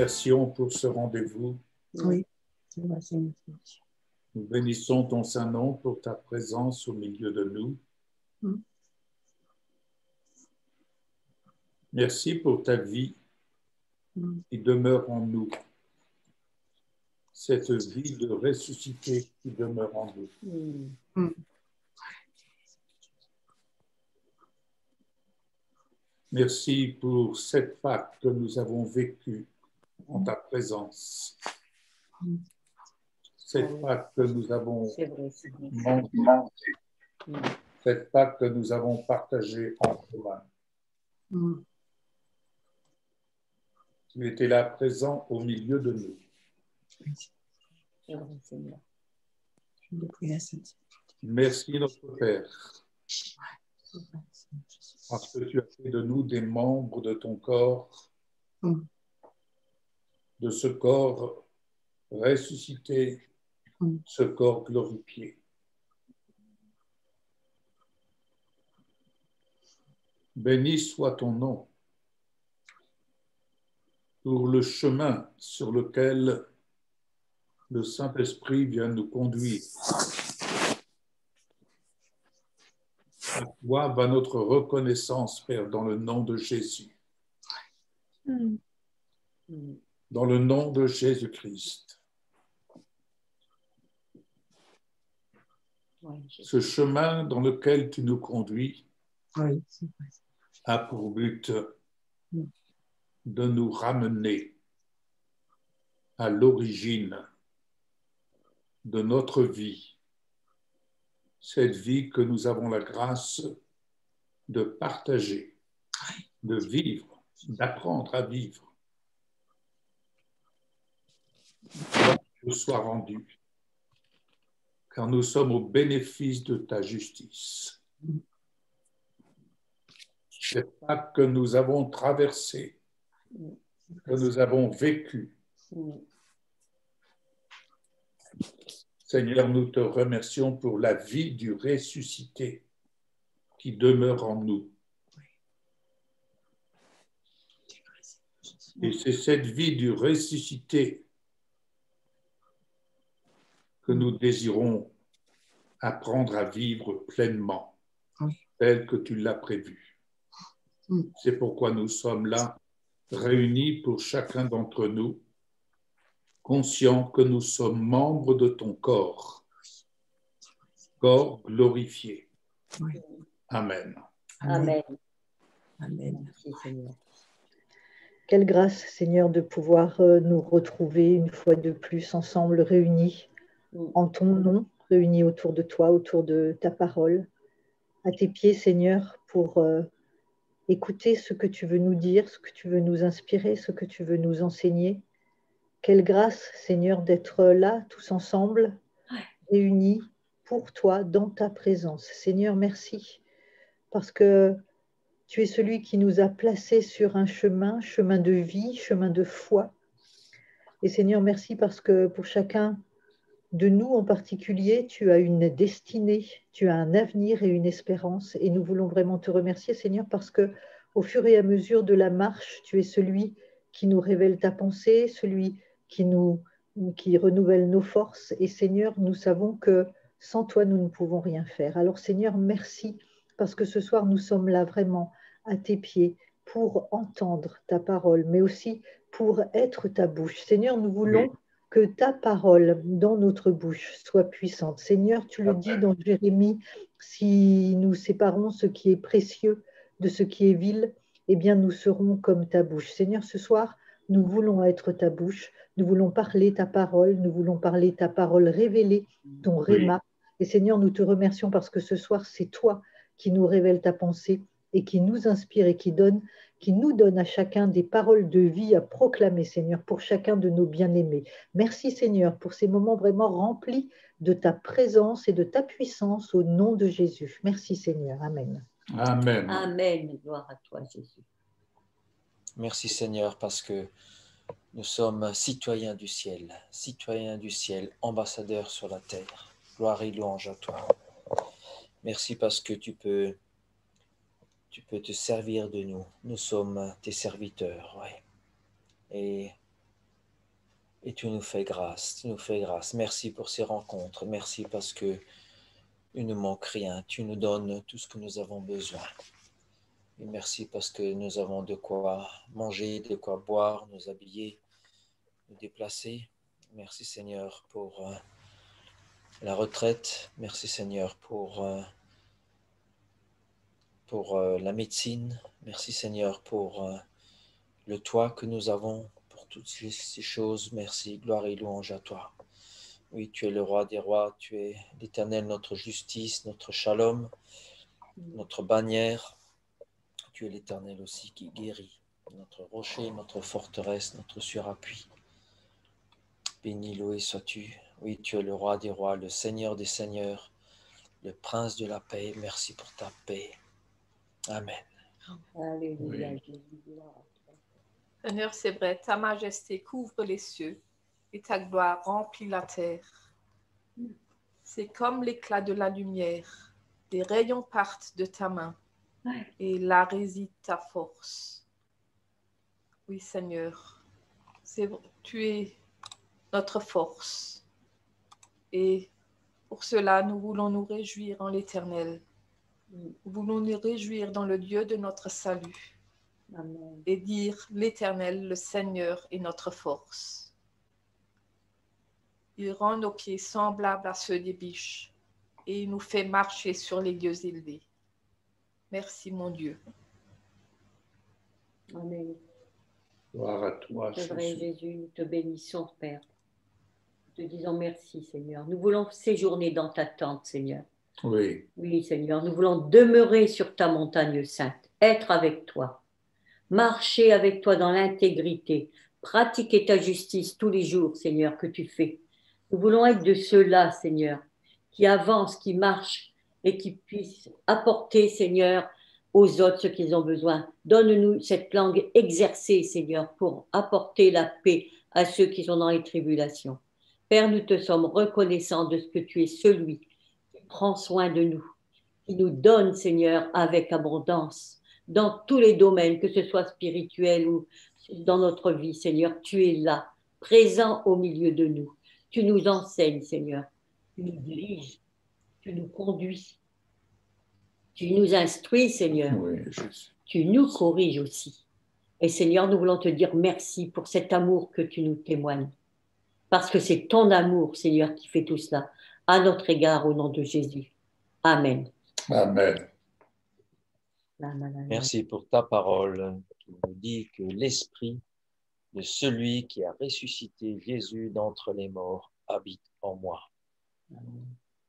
remercions pour ce rendez-vous. Oui, c'est vrai, Seigneur. Nous bénissons ton Saint-Nom pour ta présence au milieu de nous. Mm. Merci pour ta vie qui demeure en nous. Cette vie de ressuscité qui demeure en nous. Mm. Merci pour cette Pâque que nous avons vécue en ta présence. Cette Pâque que nous avons mangée. Cette Pâque que nous avons partagée en commun. Tu étais là présent au milieu de nous. Merci notre Père, parce que tu as fait de nous des membres de ton corps, de ce corps ressuscité, ce corps glorifié. Béni soit ton nom pour le chemin sur lequel le Saint-Esprit vient nous conduire. À toi va notre reconnaissance, Père, dans le nom de Jésus. Dans le nom de Jésus-Christ. Ce chemin dans lequel tu nous conduis a pour but de nous ramener à l'origine de notre vie, cette vie que nous avons la grâce de partager, de vivre, d'apprendre à vivre. Que soit rendu, car nous sommes au bénéfice de ta justice. C'est pas que nous avons traversé, que nous avons vécu. Seigneur, nous te remercions pour la vie du ressuscité qui demeure en nous. Et c'est cette vie du ressuscité que nous désirons apprendre à vivre pleinement, tel que tu l'as prévu. C'est pourquoi nous sommes là, réunis pour chacun d'entre nous, conscients que nous sommes membres de ton corps, corps glorifié. Amen. Amen. Amen. Merci, Seigneur. Quelle grâce, Seigneur, de pouvoir nous retrouver une fois de plus ensemble, réunis en ton nom, réunis autour de toi, autour de ta parole, à tes pieds, Seigneur, pour écouter ce que tu veux nous dire, ce que tu veux nous inspirer, ce que tu veux nous enseigner. Quelle grâce, Seigneur, d'être là, tous ensemble, réunis pour toi, dans ta présence. Seigneur, merci, parce que tu es celui qui nous a placés sur un chemin, chemin de vie, chemin de foi. Et Seigneur, merci parce que pour chacun de nous en particulier, tu as une destinée, tu as un avenir et une espérance. Et nous voulons vraiment te remercier, Seigneur, parce que au fur et à mesure de la marche, tu es celui qui nous révèle ta pensée, celui qui renouvelle nos forces. Et Seigneur, nous savons que sans toi, nous ne pouvons rien faire. Alors Seigneur, merci, parce que ce soir, nous sommes là vraiment à tes pieds pour entendre ta parole, mais aussi pour être ta bouche. Seigneur, nous voulons que ta parole dans notre bouche soit puissante. Seigneur, tu le dis dans Jérémie, si nous séparons ce qui est précieux de ce qui est vil, eh bien nous serons comme ta bouche. Seigneur, ce soir, nous voulons être ta bouche, nous voulons parler ta parole, nous voulons parler ta parole révélée, ton réma. Et Seigneur, nous te remercions parce que ce soir, c'est toi qui nous révèle ta pensée et qui nous inspire et qui nous donne à chacun des paroles de vie à proclamer, Seigneur, pour chacun de nos bien-aimés. Merci, Seigneur, pour ces moments vraiment remplis de ta présence et de ta puissance au nom de Jésus. Merci, Seigneur. Amen. Amen. Amen. Gloire à toi, Jésus. Merci, Seigneur, parce que nous sommes citoyens du ciel, ambassadeurs sur la terre. Gloire et louange à toi. Merci parce que tu peux te servir de nous. Nous sommes tes serviteurs, ouais. Et Et tu nous fais grâce, tu nous fais grâce. Merci pour ces rencontres. Merci parce que il ne manque rien. Tu nous donnes tout ce que nous avons besoin. Et merci parce que nous avons de quoi manger, de quoi boire, nous habiller, nous déplacer. Merci Seigneur pour la retraite. Merci Seigneur pour la médecine. Merci Seigneur pour le toit que nous avons, pour toutes ces choses. Merci, gloire et louange à toi. Oui, tu es le roi des rois, tu es l'Éternel, notre justice, notre shalom, notre bannière. Tu es l'Éternel aussi qui guérit, notre rocher, notre forteresse, notre surappui. Béni, loué sois-tu. Oui, tu es le roi des rois, le Seigneur des seigneurs, le prince de la paix. Merci pour ta paix. Amen. Alléluia, Oui. Jésus. Seigneur, c'est vrai, ta majesté couvre les cieux et ta gloire remplit la terre. C'est comme l'éclat de la lumière. Des rayons partent de ta main et là réside ta force. Oui, Seigneur, tu es notre force. Et pour cela, nous voulons nous réjouir en l'Éternel. Nous voulons nous réjouir dans le Dieu de notre salut. Amen. Et dire l'Éternel, le Seigneur est notre force. Il rend nos pieds semblables à ceux des biches et il nous fait marcher sur les lieux élevés. Merci mon Dieu. Amen. Gloire à toi, C'est vrai, Jésus. Jésus, nous te bénissons, Père. Nous te disons merci, Seigneur. Nous voulons séjourner dans ta tente, Seigneur. Oui, Oui, Seigneur, nous voulons demeurer sur ta montagne sainte, être avec toi, marcher avec toi dans l'intégrité, pratiquer ta justice tous les jours, Seigneur, que tu fais. Nous voulons être de ceux-là, Seigneur, qui avancent, qui marchent et qui puissent apporter, Seigneur, aux autres ce qu'ils ont besoin. Donne-nous cette langue exercée, Seigneur, pour apporter la paix à ceux qui sont dans les tribulations. Père, nous te sommes reconnaissants de ce que tu es celui qui prend soin de nous, qui nous donne, Seigneur, avec abondance, dans tous les domaines, que ce soit spirituel ou dans notre vie, Seigneur. Tu es là, présent au milieu de nous. Tu nous enseignes, Seigneur. Tu nous diriges, tu nous conduis. Tu nous instruis, Seigneur. oui, Jésus. Tu nous corriges aussi. Et Seigneur, nous voulons te dire merci pour cet amour que tu nous témoignes. Parce que c'est ton amour, Seigneur, qui fait tout cela à notre égard au nom de Jésus. Amen. Amen. Merci pour ta parole qui nous dit que l'esprit de celui qui a ressuscité Jésus d'entre les morts habite en moi.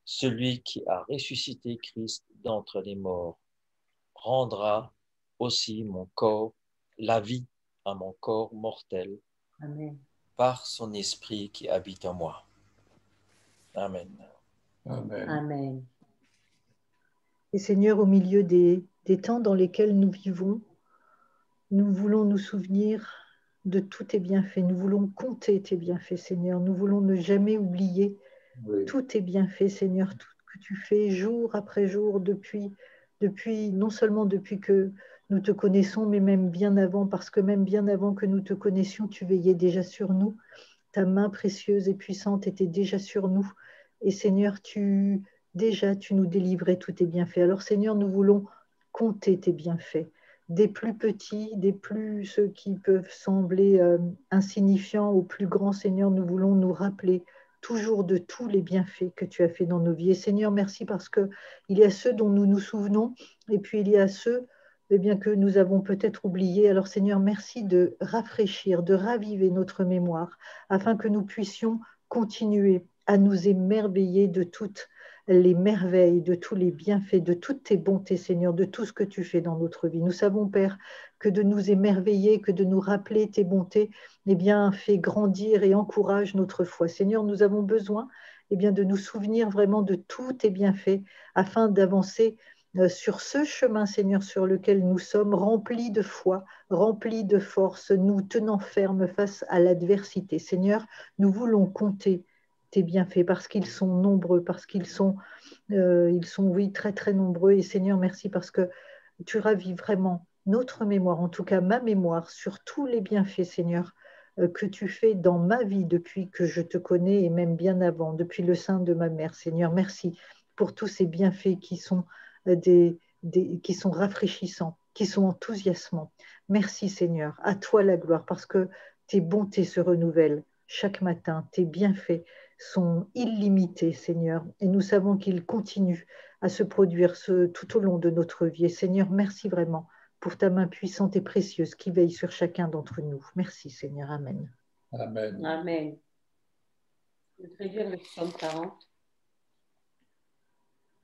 Celui qui a ressuscité Christ d'entre les morts rendra aussi mon corps, la vie à mon corps mortel, Amen. par son esprit qui habite en moi. Amen. Amen. Amen. Et Seigneur, au milieu des temps dans lesquels nous vivons, nous voulons nous souvenir de tous tes bienfaits. Nous voulons compter tes bienfaits, Seigneur. Nous voulons ne jamais oublier Oui. tous tes bienfaits, Seigneur, tout ce que tu fais jour après jour, depuis non seulement depuis que nous te connaissons, mais même bien avant, parce que même bien avant que nous te connaissions, tu veillais déjà sur nous. Ta main précieuse et puissante était déjà sur nous. Et Seigneur, tu nous délivrais tous tes bienfaits. Alors Seigneur, nous voulons compter tes bienfaits, des plus petits, ceux qui peuvent sembler insignifiants, aux plus grands. Seigneur, nous voulons nous rappeler toujours de tous les bienfaits que tu as fait dans nos vies. Et Seigneur, merci parce qu'il y a ceux dont nous nous souvenons, et puis il y a ceux que nous avons peut-être oubliés. Alors Seigneur, merci de rafraîchir, de raviver notre mémoire, afin que nous puissions continuer à nous émerveiller de toutes les merveilles, de tous les bienfaits, de toutes tes bontés, Seigneur, de tout ce que tu fais dans notre vie. Nous savons, Père, que de nous émerveiller, que de nous rappeler tes bontés, fait grandir et encourage notre foi. Seigneur, nous avons besoin de nous souvenir vraiment de tous tes bienfaits, afin d'avancer sur ce chemin, Seigneur, sur lequel nous sommes remplis de foi, remplis de force, nous tenant ferme face à l'adversité. Seigneur, nous voulons compter tes bienfaits parce qu'ils sont nombreux, parce qu'ils sont, oui, très, très nombreux. Et Seigneur, merci parce que tu ravives vraiment notre mémoire, en tout cas ma mémoire, sur tous les bienfaits, Seigneur, que tu fais dans ma vie depuis que je te connais et même bien avant, depuis le sein de ma mère. Seigneur, merci pour tous ces bienfaits qui sont, qui sont rafraîchissants, qui sont enthousiasmants. Merci Seigneur, à toi la gloire, parce que tes bontés se renouvellent chaque matin, tes bienfaits sont illimités, Seigneur, et nous savons qu'ils continuent à se produire tout au long de notre vie. Et Seigneur, merci vraiment pour ta main puissante et précieuse qui veille sur chacun d'entre nous. Merci Seigneur, Amen. Amen. Amen. Je voudrais lire le psaume 40.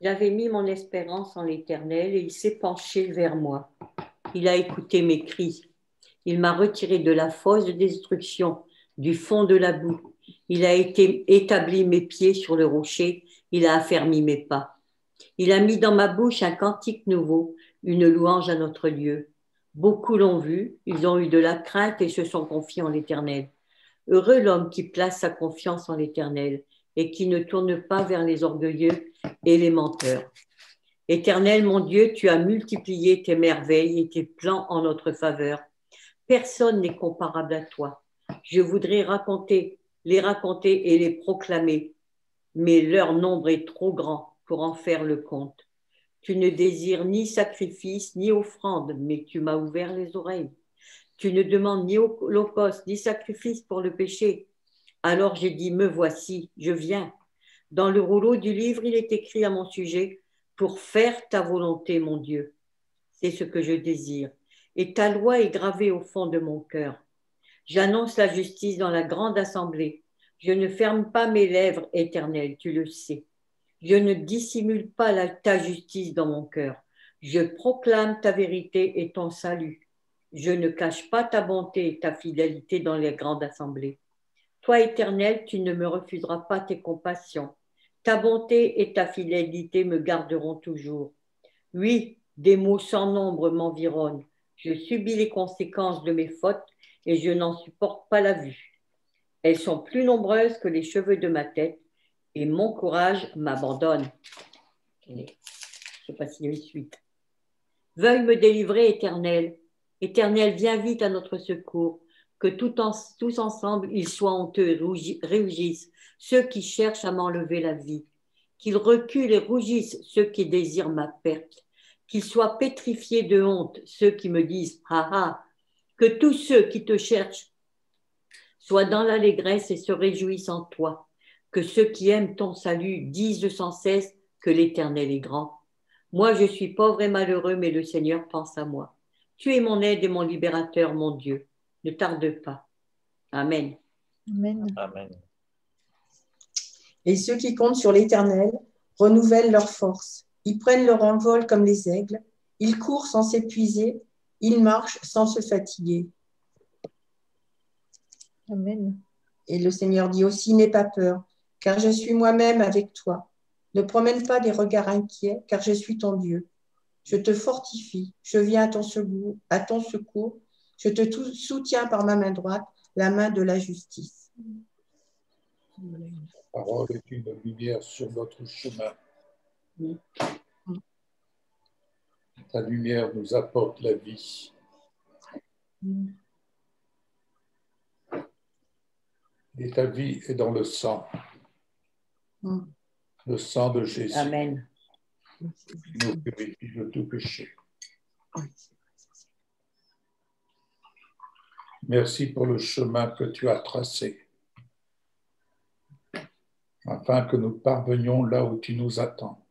J'avais mis mon espérance en l'Éternel et il s'est penché vers moi. Il a écouté mes cris. Il m'a retiré de la fosse de destruction, du fond de la boue. Il a établi mes pieds sur le rocher. Il a affermi mes pas. Il a mis dans ma bouche un cantique nouveau, une louange à notre Dieu. Beaucoup l'ont vu, ils ont eu de la crainte et se sont confiés en l'Éternel. Heureux l'homme qui place sa confiance en l'Éternel et qui ne tourne pas vers les orgueilleux et les menteurs. Éternel, mon Dieu, tu as multiplié tes merveilles et tes plans en notre faveur. Personne n'est comparable à toi. Je voudrais les raconter et les proclamer, mais leur nombre est trop grand pour en faire le compte. Tu ne désires ni sacrifice ni offrande, mais tu m'as ouvert les oreilles. Tu ne demandes ni holocauste ni sacrifice pour le péché. Alors j'ai dit, me voici, je viens. Dans le rouleau du livre, il est écrit à mon sujet, pour faire ta volonté, mon Dieu. C'est ce que je désire. Et ta loi est gravée au fond de mon cœur. J'annonce la justice dans la grande assemblée. Je ne ferme pas mes lèvres, Éternel, tu le sais. Je ne dissimule pas ta justice dans mon cœur. Je proclame ta vérité et ton salut. Je ne cache pas ta bonté et ta fidélité dans les grandes assemblées. Toi, Éternel, tu ne me refuseras pas tes compassions. Ta bonté et ta fidélité me garderont toujours. Oui, des maux sans nombre m'environnent. Je subis les conséquences de mes fautes et je n'en supporte pas la vue. Elles sont plus nombreuses que les cheveux de ma tête et mon courage m'abandonne. Je ne sais pas s'il y a une suite. Veuille me délivrer, Éternel. Éternel, viens vite à notre secours. Que tous ensemble, ils soient honteux et rougissent, ceux qui cherchent à m'enlever la vie. Qu'ils reculent et rougissent, ceux qui désirent ma perte. Qu'ils soient pétrifiés de honte, ceux qui me disent « Ha ha !» Que tous ceux qui te cherchent soient dans l'allégresse et se réjouissent en toi. Que ceux qui aiment ton salut disent sans cesse que l'Éternel est grand. Moi, je suis pauvre et malheureux, mais le Seigneur pense à moi. Tu es mon aide et mon libérateur, mon Dieu. Ne tarde pas. Amen. Amen. Amen. Et ceux qui comptent sur l'Éternel renouvellent leur force. Ils prennent leur envol comme les aigles. Ils courent sans s'épuiser. Ils marchent sans se fatiguer. Amen. Et le Seigneur dit aussi, n'aie pas peur, car je suis moi-même avec toi. Ne promène pas des regards inquiets, car je suis ton Dieu. Je te fortifie, je viens à ton secours. Je te soutiens par ma main droite, la main de la justice. La parole est une lumière sur notre chemin. Ta lumière nous apporte la vie. Et ta vie est dans le sang. Le sang de Jésus. Amen. Qui nous purifie de tout péché. Merci pour le chemin que tu as tracé, afin que nous parvenions là où tu nous attends.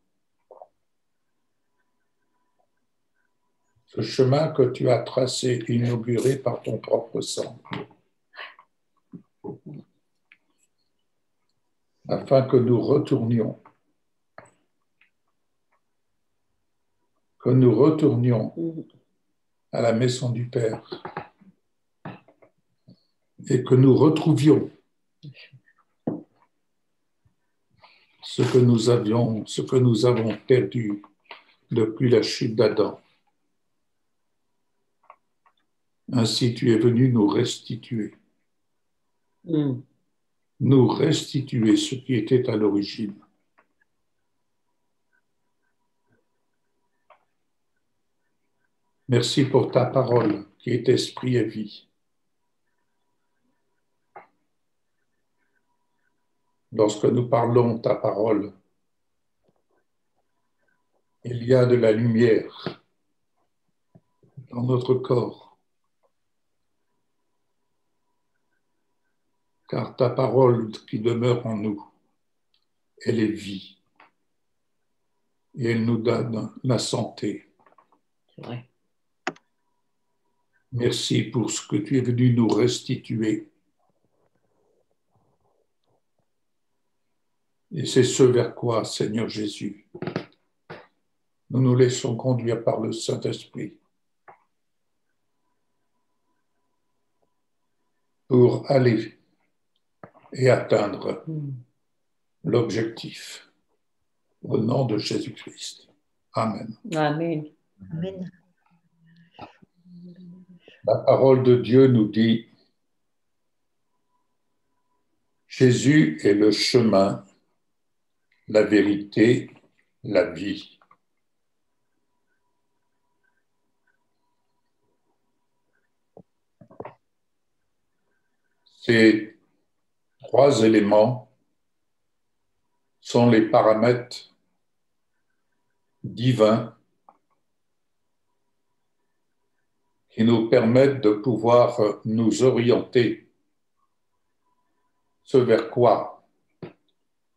Ce chemin que tu as tracé, inauguré par ton propre sang, afin que nous retournions à la maison du Père et que nous retrouvions ce que nous avons perdu depuis la chute d'Adam. Ainsi, tu es venu nous restituer. Nous restituer ce qui était à l'origine. Merci pour ta parole qui est esprit et vie. lorsque nous parlons ta parole, il y a de la lumière dans notre corps, car ta parole qui demeure en nous, elle est vie et elle nous donne la santé. C'est vrai. Merci pour ce que tu es venu nous restituer. Et c'est ce vers quoi, Seigneur Jésus, nous nous laissons conduire par le Saint-Esprit pour aller et atteindre l'objectif. Au nom de Jésus-Christ. Amen. Amen. Amen. La parole de Dieu nous dit, Jésus est le chemin, la vérité, la vie. Ces trois éléments sont les paramètres divins qui nous permettent de pouvoir nous orienter ce vers quoi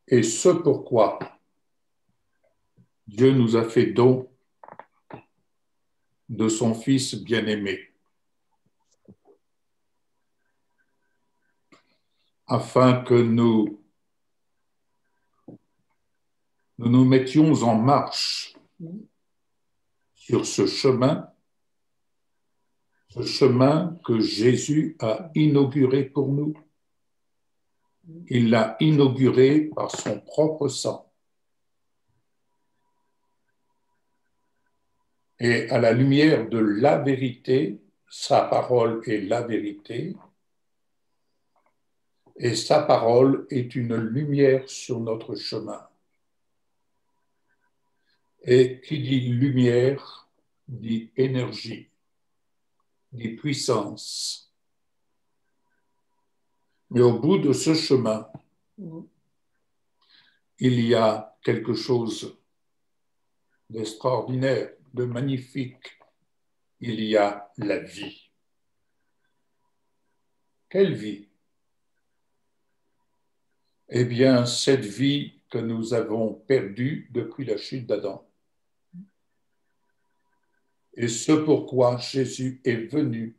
et ce pourquoi Dieu nous a fait don de son Fils bien-aimé, afin que nous nous mettions en marche sur ce chemin que Jésus a inauguré pour nous. Il l'a inauguré par son propre sang. Et à la lumière de la vérité, sa parole est la vérité, et sa parole est une lumière sur notre chemin. Et qui dit lumière, dit énergie, dit puissance. Mais au bout de ce chemin, il y a quelque chose d'extraordinaire, de magnifique. Il y a la vie. Quelle vie? Eh bien, cette vie que nous avons perdue depuis la chute d'Adam. Et ce pourquoi Jésus est venu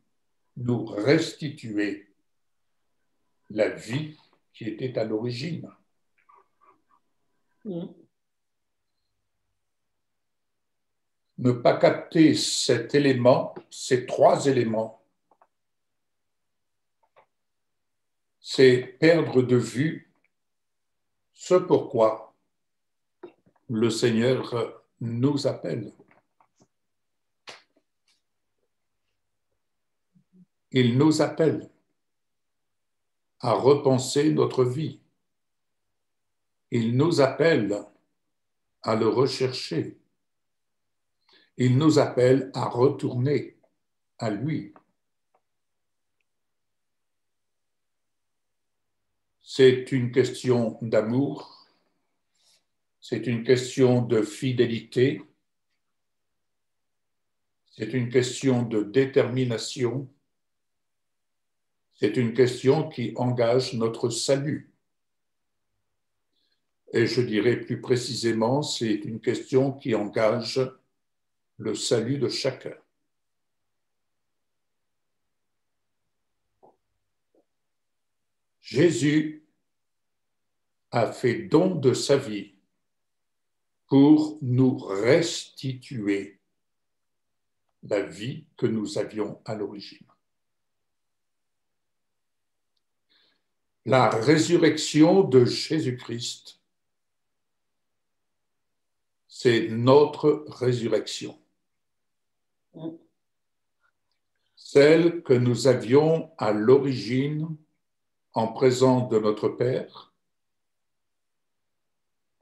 nous restituer la vie qui était à l'origine. Ne pas capter cet élément, ces trois éléments, c'est perdre de vue ce pourquoi le Seigneur nous appelle. Il nous appelle à repenser notre vie. Il nous appelle à le rechercher. Il nous appelle à retourner à lui. C'est une question d'amour, c'est une question de fidélité, c'est une question de détermination, c'est une question qui engage notre salut. Et je dirais plus précisément, c'est une question qui engage le salut de chacun. Jésus a fait don de sa vie pour nous restituer la vie que nous avions à l'origine. La résurrection de Jésus-Christ, c'est notre résurrection. Celle que nous avions à l'origine en présence de notre Père,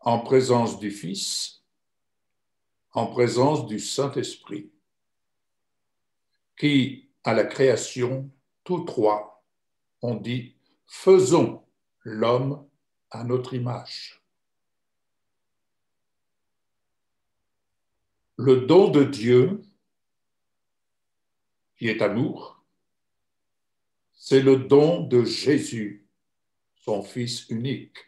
en présence du Fils, en présence du Saint-Esprit, qui, à la création, tous trois ont dit « Faisons l'homme à notre image. Le don de Dieu, qui est amour, c'est le don de Jésus, son Fils unique.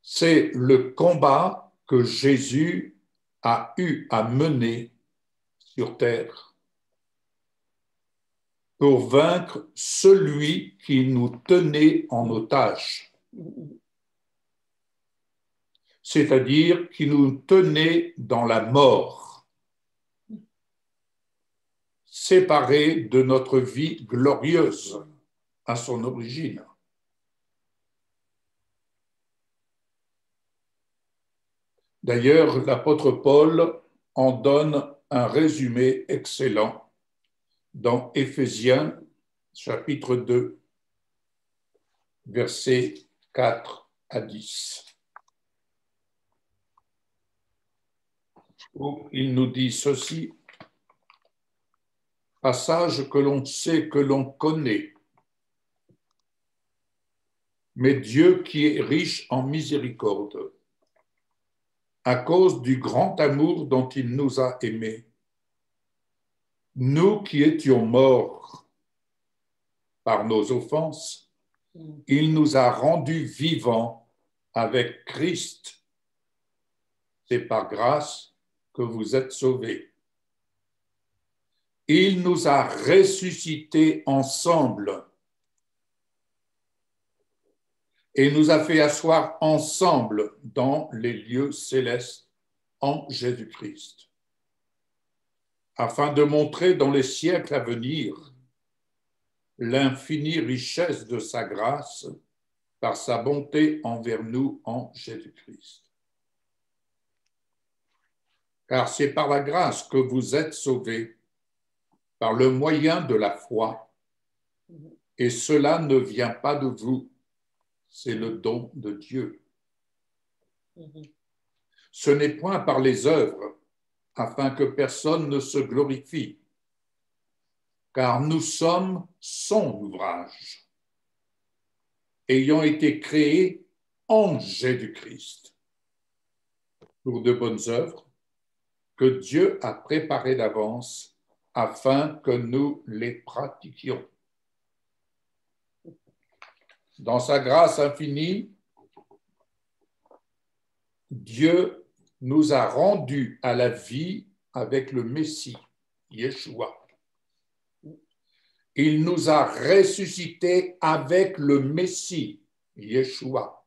C'est le combat que Jésus a eu à mener sur terre pour vaincre celui qui nous tenait en otage, c'est-à-dire qui nous tenait dans la mort, séparés de notre vie glorieuse à son origine. D'ailleurs, l'apôtre Paul en donne un résumé excellent dans Éphésiens, chapitre 2, versets 4 à 10, où il nous dit ceci, passage que l'on sait, que l'on connaît, mais Dieu qui est riche en miséricorde, à cause du grand amour dont il nous a aimés, nous qui étions morts par nos offenses, il nous a rendus vivants avec Christ. C'est par grâce que vous êtes sauvés. Il nous a ressuscités ensemble et nous a fait asseoir ensemble dans les lieux célestes en Jésus-Christ, afin de montrer dans les siècles à venir l'infinie richesse de sa grâce par sa bonté envers nous en Jésus-Christ. Car c'est par la grâce que vous êtes sauvés, par le moyen de la foi, et cela ne vient pas de vous, c'est le don de Dieu. Ce n'est point par les œuvres, afin que personne ne se glorifie, car nous sommes son ouvrage, ayant été créés en Jésus-Christ, pour de bonnes œuvres que Dieu a préparées d'avance afin que nous les pratiquions. Dans sa grâce infinie, Dieu nous a rendus à la vie avec le Messie, Yeshua. Il nous a ressuscités avec le Messie, Yeshua.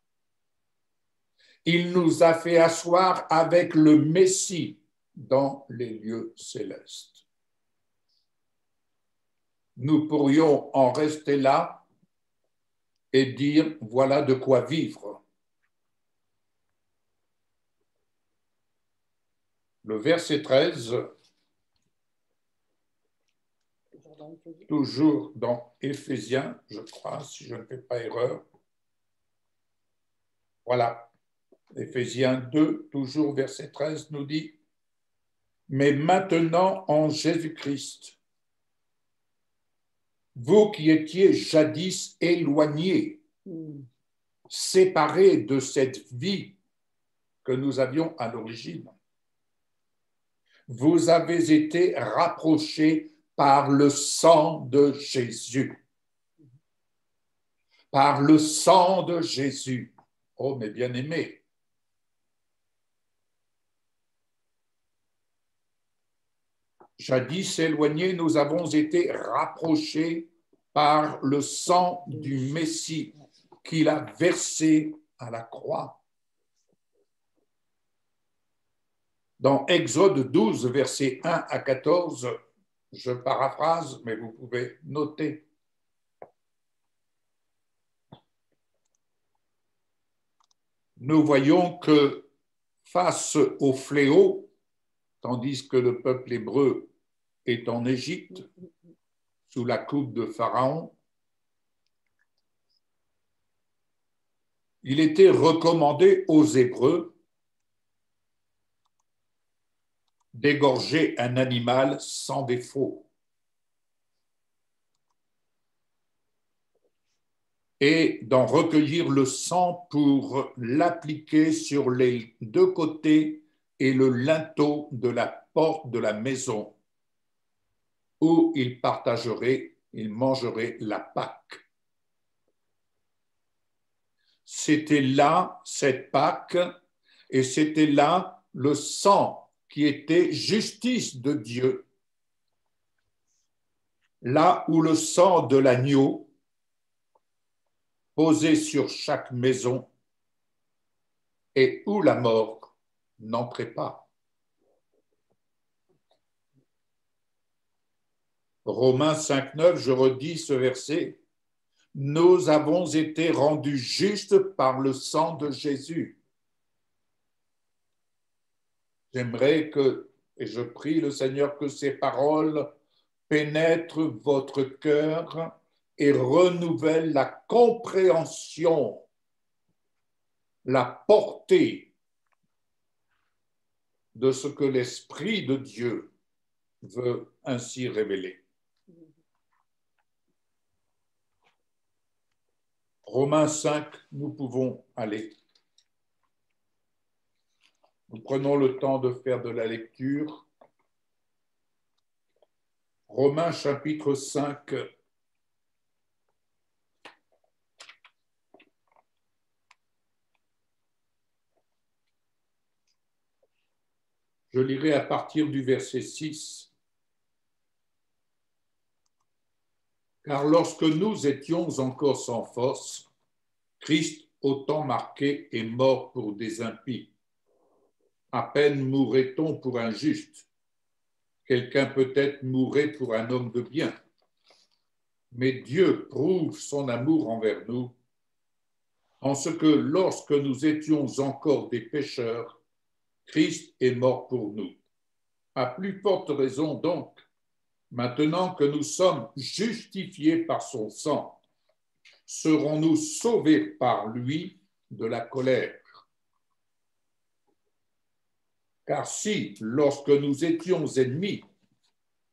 Il nous a fait asseoir avec le Messie dans les lieux célestes. Nous pourrions en rester là et dire voilà de quoi vivre. Le verset 13, toujours dans Éphésiens, je crois, si je ne fais pas erreur. Voilà, Éphésiens 2, toujours verset 13, nous dit « Mais maintenant en Jésus-Christ, vous qui étiez jadis éloignés, séparés de cette vie que nous avions à l'origine, vous avez été rapprochés par le sang de Jésus. Par le sang de Jésus. Oh, mes bien-aimés. Jadis éloignés, nous avons été rapprochés par le sang du Messie qu'il a versé à la croix. Dans Exode 12, versets 1 à 14, je paraphrase, mais vous pouvez noter. Nous voyons que face au fléau, tandis que le peuple hébreu est en Égypte, sous la coupe de Pharaon, il était recommandé aux Hébreux d'égorger un animal sans défaut. et d'en recueillir le sang pour l'appliquer sur les deux côtés et le linteau de la porte de la maison où ils mangeraient la Pâque. C'était là cette Pâque et c'était là le sang qui était justice de Dieu. Là où le sang de l'agneau posé sur chaque maison et où la mort n'entrait pas. Romains 5,9, je redis ce verset. Nous avons été rendus justes par le sang de Jésus. J'aimerais et je prie le Seigneur que ces paroles pénètrent votre cœur et renouvellent la compréhension, la portée de ce que l'Esprit de Dieu veut ainsi révéler. Romains 5, nous pouvons aller. Nous prenons le temps de faire de la lecture. Romains chapitre 5. Je lirai à partir du verset 6. Car lorsque nous étions encore sans force, Christ, au temps marqué, est mort pour des impies. À peine mourrait-on pour un juste. Quelqu'un peut-être mourrait pour un homme de bien. Mais Dieu prouve son amour envers nous, en ce que lorsque nous étions encore des pécheurs, Christ est mort pour nous. À plus forte raison donc, maintenant que nous sommes justifiés par son sang, serons-nous sauvés par lui de la colère. Car si, lorsque nous étions ennemis,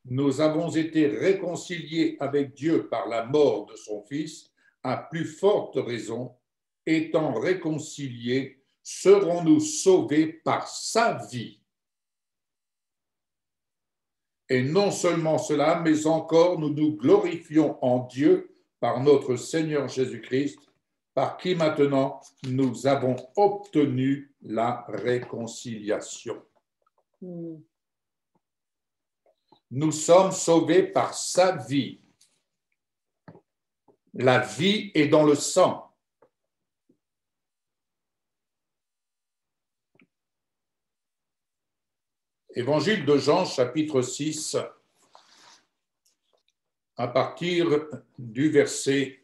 nous avons été réconciliés avec Dieu par la mort de son Fils, à plus forte raison, étant réconciliés, serons-nous sauvés par sa vie. Et non seulement cela, mais encore nous nous glorifions en Dieu par notre Seigneur Jésus-Christ, par qui maintenant nous avons obtenu la réconciliation. Nous sommes sauvés par sa vie. La vie est dans le sang. Évangile de Jean, chapitre 6, à partir du verset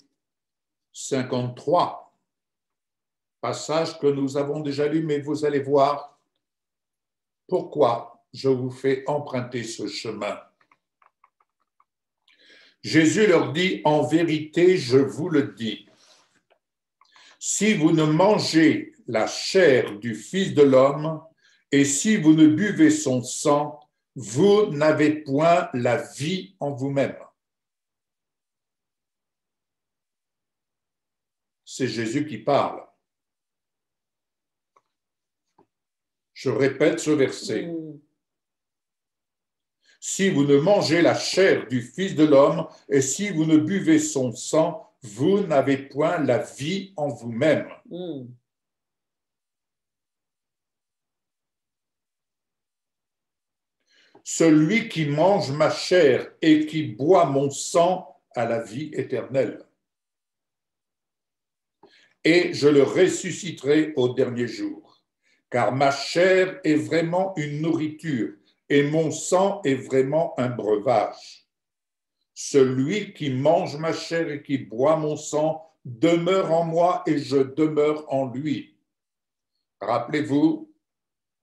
53, passage que nous avons déjà lu, mais vous allez voir pourquoi je vous fais emprunter ce chemin. Jésus leur dit, « En vérité, je vous le dis, si vous ne mangez la chair du Fils de l'homme, et si vous ne buvez son sang, vous n'avez point la vie en vous-même. » C'est Jésus qui parle. Je répète ce verset. Si vous ne mangez la chair du Fils de l'homme et si vous ne buvez son sang, vous n'avez point la vie en vous-même. Celui qui mange ma chair et qui boit mon sang a la vie éternelle. Et je le ressusciterai au dernier jour, car ma chair est vraiment une nourriture et mon sang est vraiment un breuvage. Celui qui mange ma chair et qui boit mon sang demeure en moi et je demeure en lui. Rappelez-vous,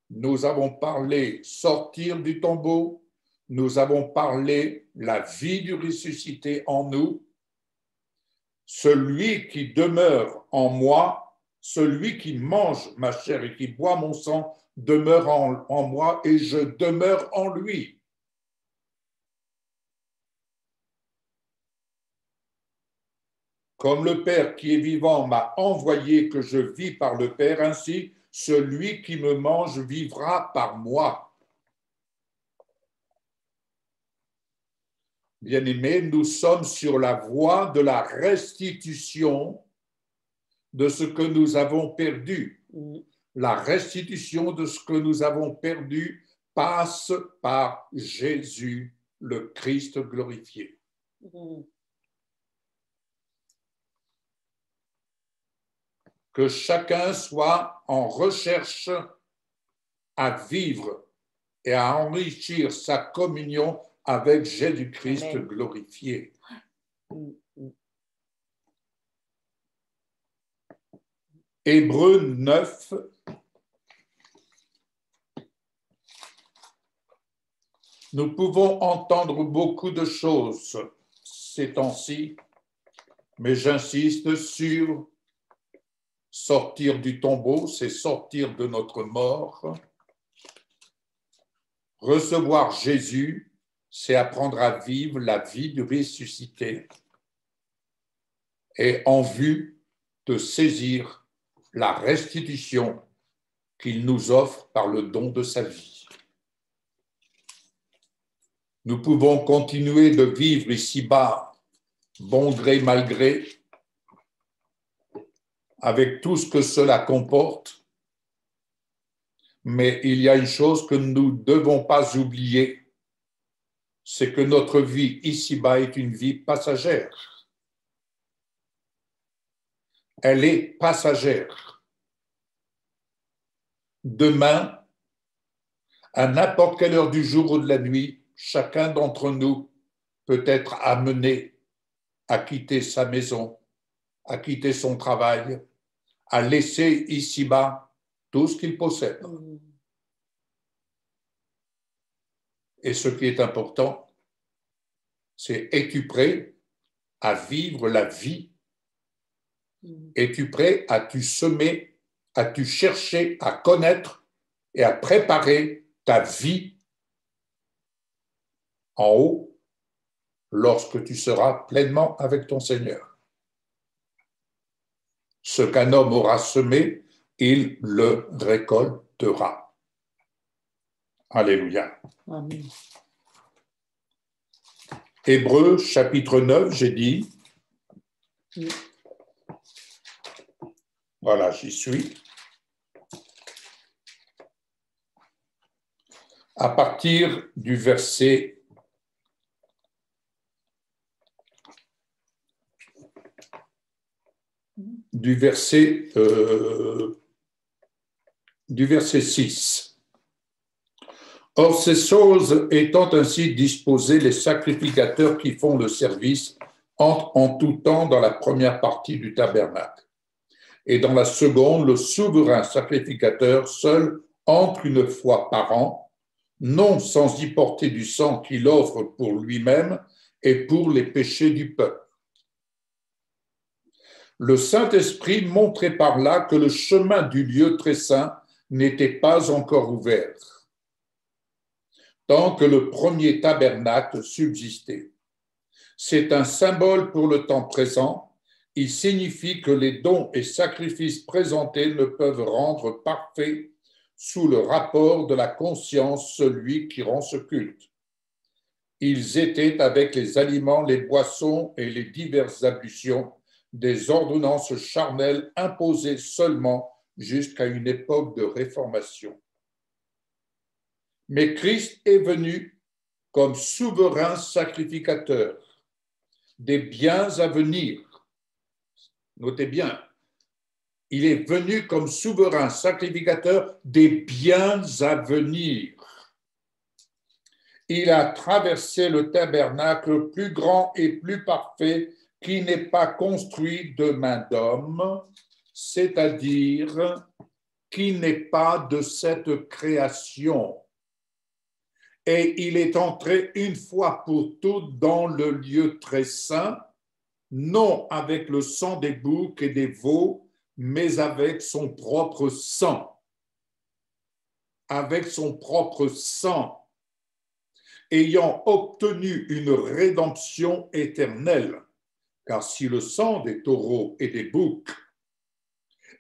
nous avons parlé sortir du tombeau, nous avons parlé la vie du ressuscité en nous. Celui qui demeure en moi, celui qui mange ma chair et qui boit mon sang, demeure en moi et je demeure en lui. Comme le Père qui est vivant m'a envoyé, que je vis par le Père, ainsi celui qui me mange vivra par moi. Bien-aimés, nous sommes sur la voie de la restitution de ce que nous avons perdu. La restitution de ce que nous avons perdu passe par Jésus, le Christ glorifié. Que chacun soit en recherche à vivre et à enrichir sa communion avec Jésus-Christ glorifié. Hébreux 9. Nous pouvons entendre beaucoup de choses ces temps-ci, mais j'insiste sur sortir du tombeau, c'est sortir de notre mort. Recevoir Jésus, c'est apprendre à vivre la vie du ressuscité et en vue de saisir la restitution qu'il nous offre par le don de sa vie. Nous pouvons continuer de vivre ici-bas, bon gré, mal gré, avec tout ce que cela comporte, mais il y a une chose que nous ne devons pas oublier, c'est que notre vie ici-bas est une vie passagère. Elle est passagère. Demain, à n'importe quelle heure du jour ou de la nuit, chacun d'entre nous peut être amené à quitter sa maison, à quitter son travail, à laisser ici-bas tout ce qu'il possède. Et ce qui est important, c'est: es-tu prêt à vivre la vie? Es-tu prêt à tu semer, à tu chercher à connaître et à préparer ta vie en haut lorsque tu seras pleinement avec ton Seigneur? Ce qu'un homme aura semé, il le récoltera. Alléluia. Amen. Hébreux chapitre 9, j'ai dit. Voilà, j'y suis. À partir du verset 6. Or, ces choses étant ainsi disposées, les sacrificateurs qui font le service entrent en tout temps dans la première partie du tabernacle. Et dans la seconde, le souverain sacrificateur seul entre une fois par an, non sans y porter du sang qu'il offre pour lui-même et pour les péchés du peuple. Le Saint-Esprit montrait par là que le chemin du lieu très saint n'était pas encore ouvert, tant que le premier tabernacle subsistait. C'est un symbole pour le temps présent. Il signifie que les dons et sacrifices présentés ne peuvent rendre parfait sous le rapport de la conscience celui qui rend ce culte. Ils étaient avec les aliments, les boissons et les diverses ablutions des ordonnances charnelles imposées seulement jusqu'à une époque de réformation. Mais Christ est venu comme souverain sacrificateur des biens à venir. Notez bien, il est venu comme souverain sacrificateur des biens à venir. Il a traversé le tabernacle plus grand et plus parfait qui n'est pas construit de main d'homme, c'est-à-dire qui n'est pas de cette création. Et il est entré une fois pour toutes dans le lieu très saint, non avec le sang des boucs et des veaux, mais avec son propre sang. Avec son propre sang, ayant obtenu une rédemption éternelle. Car si le sang des taureaux et des boucs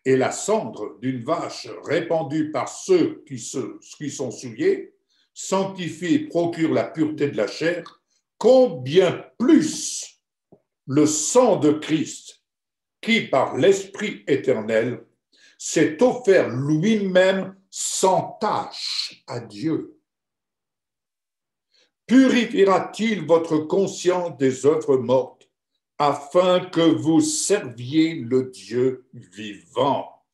et la cendre d'une vache répandue par ceux qui sont souillés sanctifie et procure la pureté de la chair, combien plus le sang de Christ, qui par l'Esprit éternel s'est offert lui-même sans tache à Dieu, purifiera-t-il votre conscience des œuvres mortes afin que vous serviez le Dieu vivant?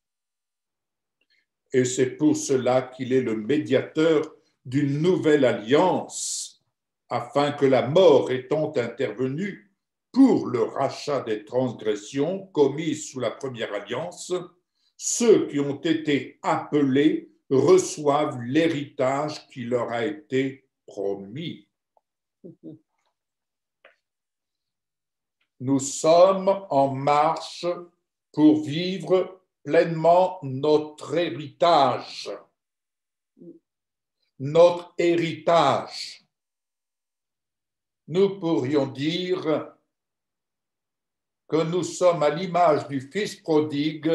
Et c'est pour cela qu'il est le médiateur d'une nouvelle alliance, afin que la mort étant intervenue pour le rachat des transgressions commises sous la première alliance, ceux qui ont été appelés reçoivent l'héritage qui leur a été promis. Nous sommes en marche pour vivre pleinement notre héritage. Notre héritage. Nous pourrions dire que nous sommes à l'image du Fils prodigue,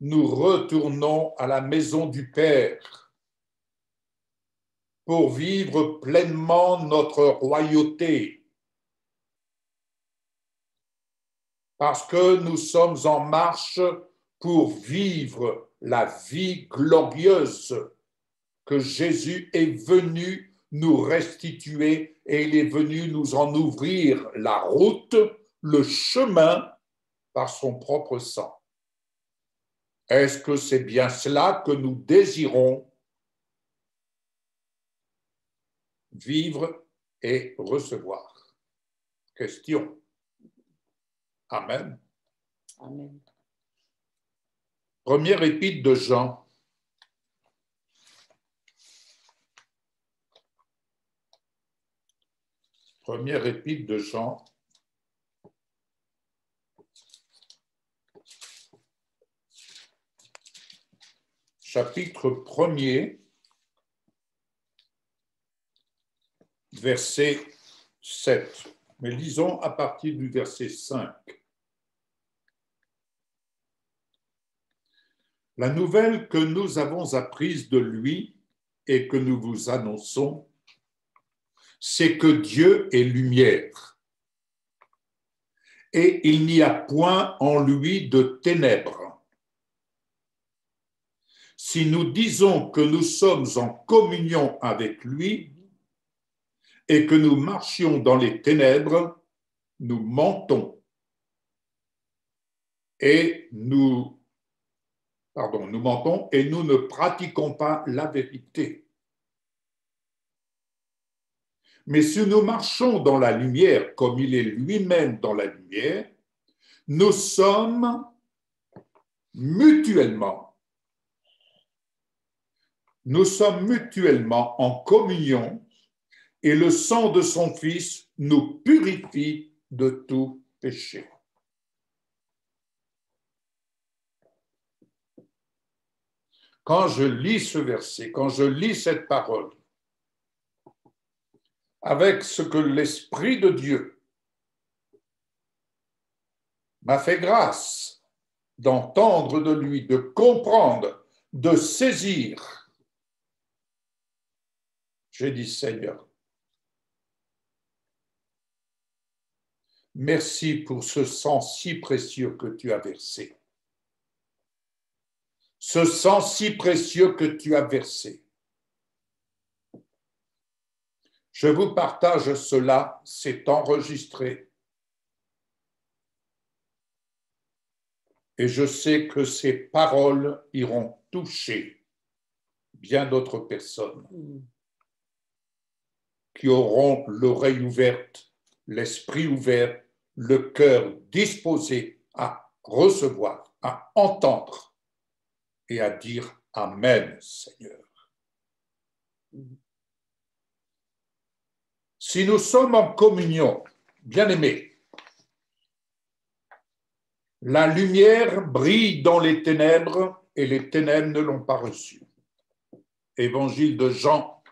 nous retournons à la maison du Père pour vivre pleinement notre royauté. Parce que nous sommes en marche pour vivre la vie glorieuse que Jésus est venu nous restituer et il est venu nous en ouvrir la route, le chemin par son propre sang. Est-ce que c'est bien cela que nous désirons vivre et recevoir? Question. Amen. Amen. Première épître de Jean. Première épître de Jean. Chapitre 1er, verset 7. Mais lisons à partir du verset 5. La nouvelle que nous avons apprise de lui et que nous vous annonçons, c'est que Dieu est lumière et il n'y a point en lui de ténèbres. Si nous disons que nous sommes en communion avec lui et que nous marchions dans les ténèbres, nous mentons et nous mentons et nous ne pratiquons pas la vérité. Mais si nous marchons dans la lumière comme il est lui-même dans la lumière, nous sommes mutuellement en communion et le sang de son Fils nous purifie de tout péché. Quand je lis ce verset, quand je lis cette parole, avec ce que l'Esprit de Dieu m'a fait grâce d'entendre de lui, de comprendre, de saisir, j'ai dit, Seigneur, merci pour ce sang si précieux que tu as versé. Ce sang si précieux que tu as versé. Je vous partage cela, c'est enregistré. Et je sais que ces paroles iront toucher bien d'autres personnes qui auront l'oreille ouverte, l'esprit ouvert, le cœur disposé à recevoir, à entendre et à dire Amen, Seigneur. Si nous sommes en communion, bien-aimés, la lumière brille dans les ténèbres et les ténèbres ne l'ont pas reçue. Évangile de Jean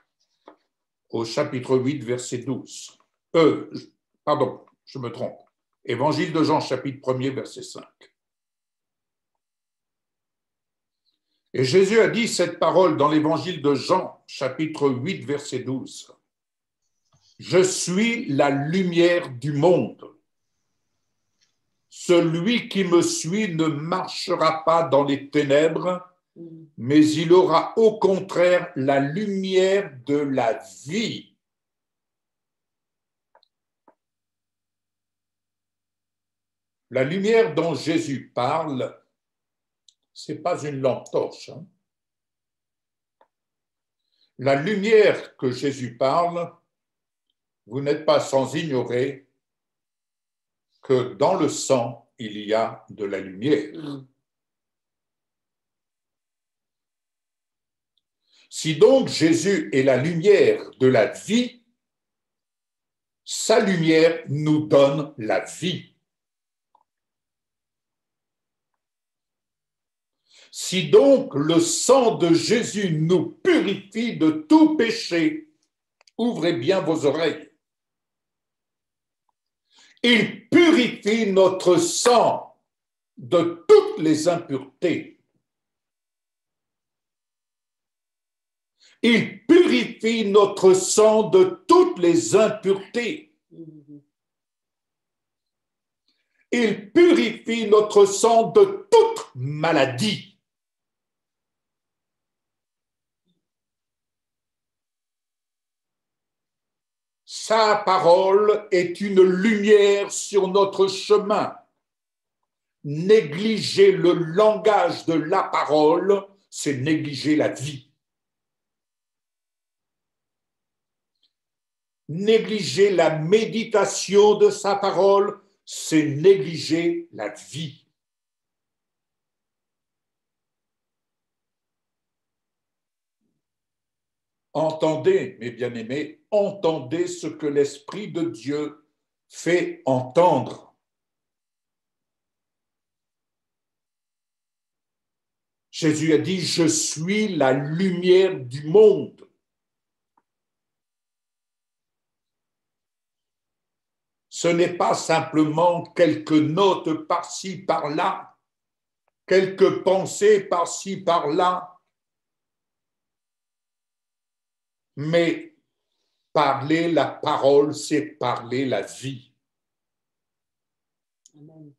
au chapitre 8, verset 12. Je me trompe. Évangile de Jean, chapitre 1er, verset 5. Et Jésus a dit cette parole dans l'évangile de Jean, chapitre 8, verset 12. Je suis la lumière du monde. Celui qui me suit ne marchera pas dans les ténèbres, mais il aura au contraire la lumière de la vie. La lumière dont Jésus parle, ce n'est pas une lampe torche. La lumière que Jésus parle, vous n'êtes pas sans ignorer que dans le sang, il y a de la lumière. Si donc Jésus est la lumière de la vie, sa lumière nous donne la vie. Si donc le sang de Jésus nous purifie de tout péché, ouvrez bien vos oreilles. Il purifie notre sang de toutes les impuretés. Il purifie notre sang de toutes les impuretés. Il purifie notre sang de toute maladie. Sa parole est une lumière sur notre chemin. Négliger le langage de la parole, c'est négliger la vie. Négliger la méditation de sa parole, c'est négliger la vie. Entendez, mes bien-aimés, entendez ce que l'Esprit de Dieu fait entendre. Jésus a dit, je suis la lumière du monde. Ce n'est pas simplement quelques notes par-ci, par-là, quelques pensées par-ci, par-là, mais parler la parole, c'est parler la vie. Amen.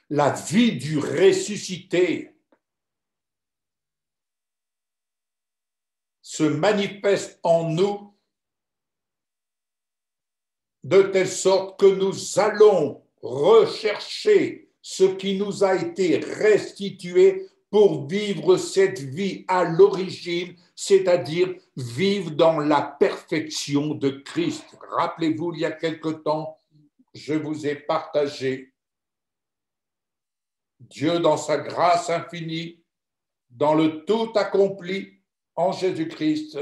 La vie du ressuscité se manifeste en nous de telle sorte que nous allons rechercher ce qui nous a été restitué pour vivre cette vie à l'origine, c'est-à-dire vivre dans la perfection de Christ. Rappelez-vous, il y a quelque temps, je vous ai partagé Dieu dans sa grâce infinie, dans le tout accompli en Jésus-Christ,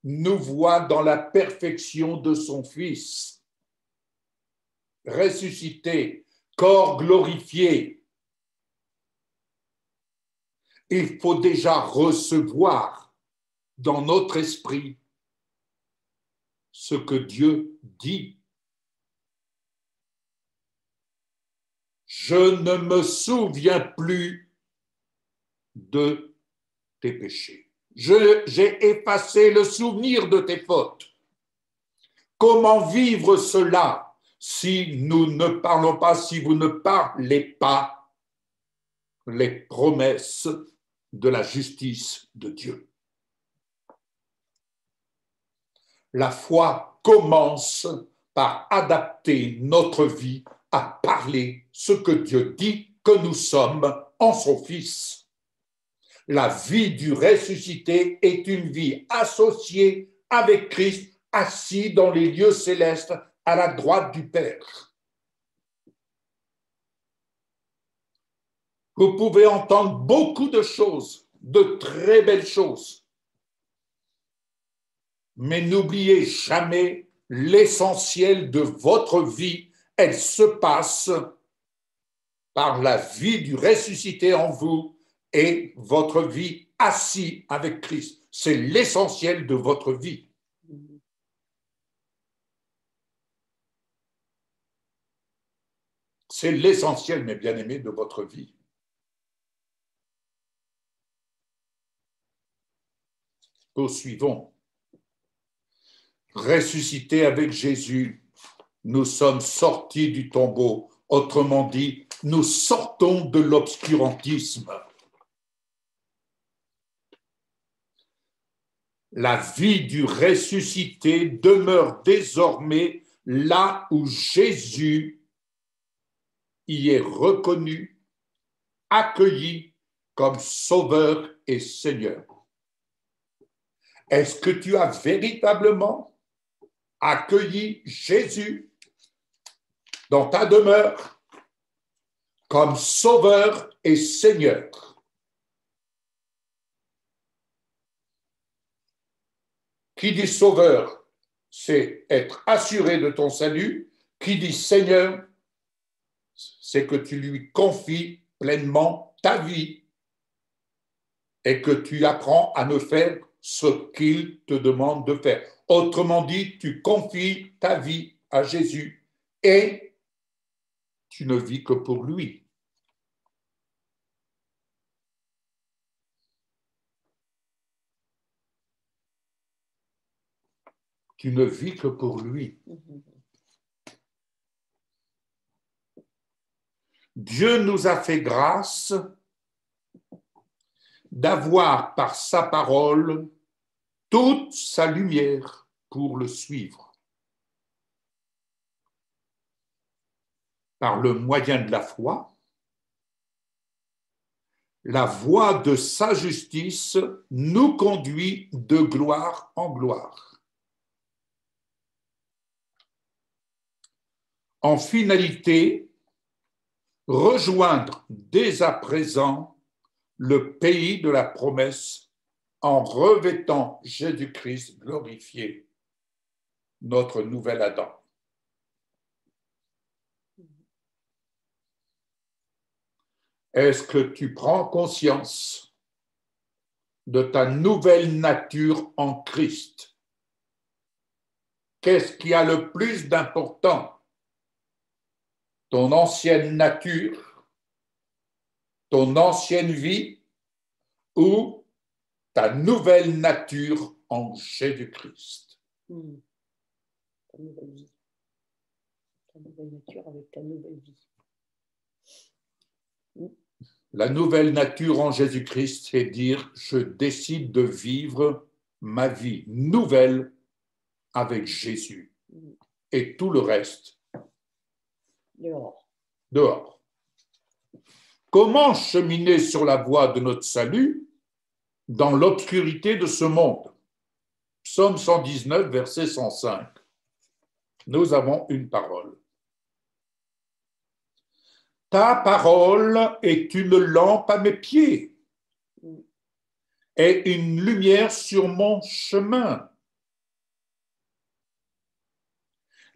nous voit dans la perfection de son Fils, ressuscité, corps glorifié. Il faut déjà recevoir dans notre esprit ce que Dieu dit. Je ne me souviens plus de tes péchés. J'ai effacé le souvenir de tes fautes. Comment vivre cela si nous ne parlons pas, si vous ne parlez pas les promesses de la justice de Dieu? La foi commence par adapter notre vie à parler ce que Dieu dit que nous sommes en son Fils. La vie du ressuscité est une vie associée avec Christ, assis dans les lieux célestes à la droite du Père. Vous pouvez entendre beaucoup de choses, de très belles choses, mais n'oubliez jamais l'essentiel de votre vie. Elle se passe par la vie du ressuscité en vous et votre vie assis avec Christ. C'est l'essentiel de votre vie. C'est l'essentiel, mes bien-aimés, de votre vie. Poursuivons. Ressuscités avec Jésus, nous sommes sortis du tombeau. Autrement dit, nous sortons de l'obscurantisme. La vie du ressuscité demeure désormais là où Jésus y est reconnu, accueilli comme Sauveur et Seigneur. Est-ce que tu as véritablement accueilli Jésus dans ta demeure comme Sauveur et Seigneur? Qui dit Sauveur, c'est être assuré de ton salut. Qui dit Seigneur, c'est que tu lui confies pleinement ta vie et que tu apprends à ne faire ce qu'il te demande de faire. Autrement dit, tu confies ta vie à Jésus et tu ne vis que pour lui. Tu ne vis que pour lui. Dieu nous a fait grâce d'avoir par sa parole toute sa lumière pour le suivre. Par le moyen de la foi, la voie de sa justice nous conduit de gloire en gloire. En finalité, rejoindre dès à présent le pays de la promesse en revêtant Jésus-Christ glorifié, notre nouvel Adam. Est-ce que tu prends conscience de ta nouvelle nature en Christ? Qu'est-ce qui a le plus d'important? Ton ancienne nature, ton ancienne vie ou ta nouvelle nature en Jésus-Christ? Ta nouvelle vie. Ta nouvelle nature avec ta nouvelle vie. La nouvelle nature en Jésus-Christ, c'est dire je décide de vivre ma vie nouvelle avec Jésus et tout le reste dehors. Comment cheminer sur la voie de notre salut dans l'obscurité de ce monde? Psaume 119, verset 105. Nous avons une parole. Ta parole est une lampe à mes pieds et une lumière sur mon chemin.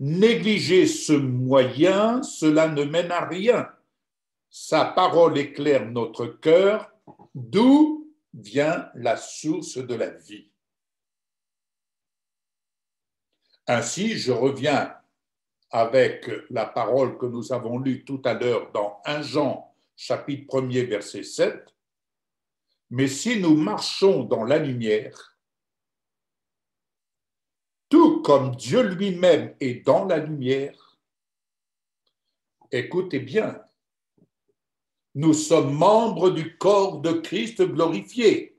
Négliger ce moyen, cela ne mène à rien. Sa parole éclaire notre cœur, d'où vient la source de la vie. Ainsi, je reviens avec la parole que nous avons lue tout à l'heure dans 1 Jean, chapitre 1er, verset 7. Mais si nous marchons dans la lumière, tout comme Dieu lui-même est dans la lumière, écoutez bien, nous sommes membres du corps de Christ glorifié.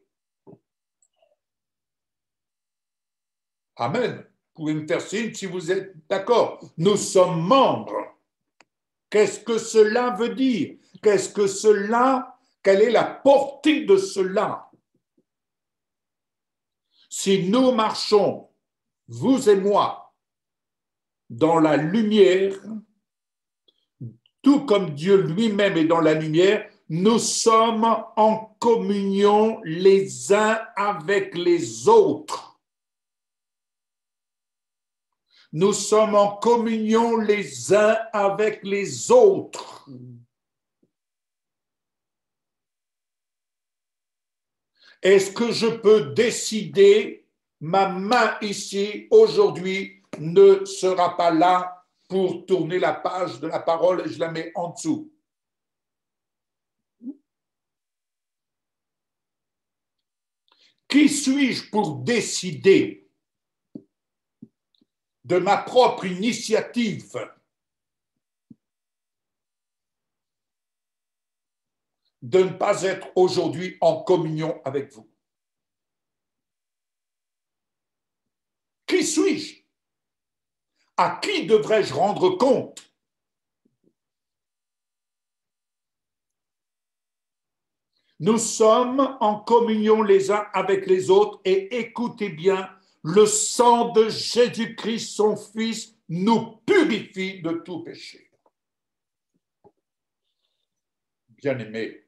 Amen. Vous pouvez me faire signe si vous êtes d'accord. Nous sommes membres. Qu'est-ce que cela veut dire? Qu'est-ce que cela, quelle est la portée de cela? Si nous marchons, vous et moi, dans la lumière, tout comme Dieu lui-même est dans la lumière, nous sommes en communion les uns avec les autres. Nous sommes en communion les uns avec les autres. Est-ce que je peux décider, ma main ici, aujourd'hui, ne sera pas là pour tourner la page de la parole et je la mets en dessous. Qui suis-je pour décider de ma propre initiative de ne pas être aujourd'hui en communion avec vous? Qui suis-je? À qui devrais-je rendre compte? Nous sommes en communion les uns avec les autres et écoutez bien, le sang de Jésus-Christ, son Fils, nous purifie de tout péché. Bien-aimés,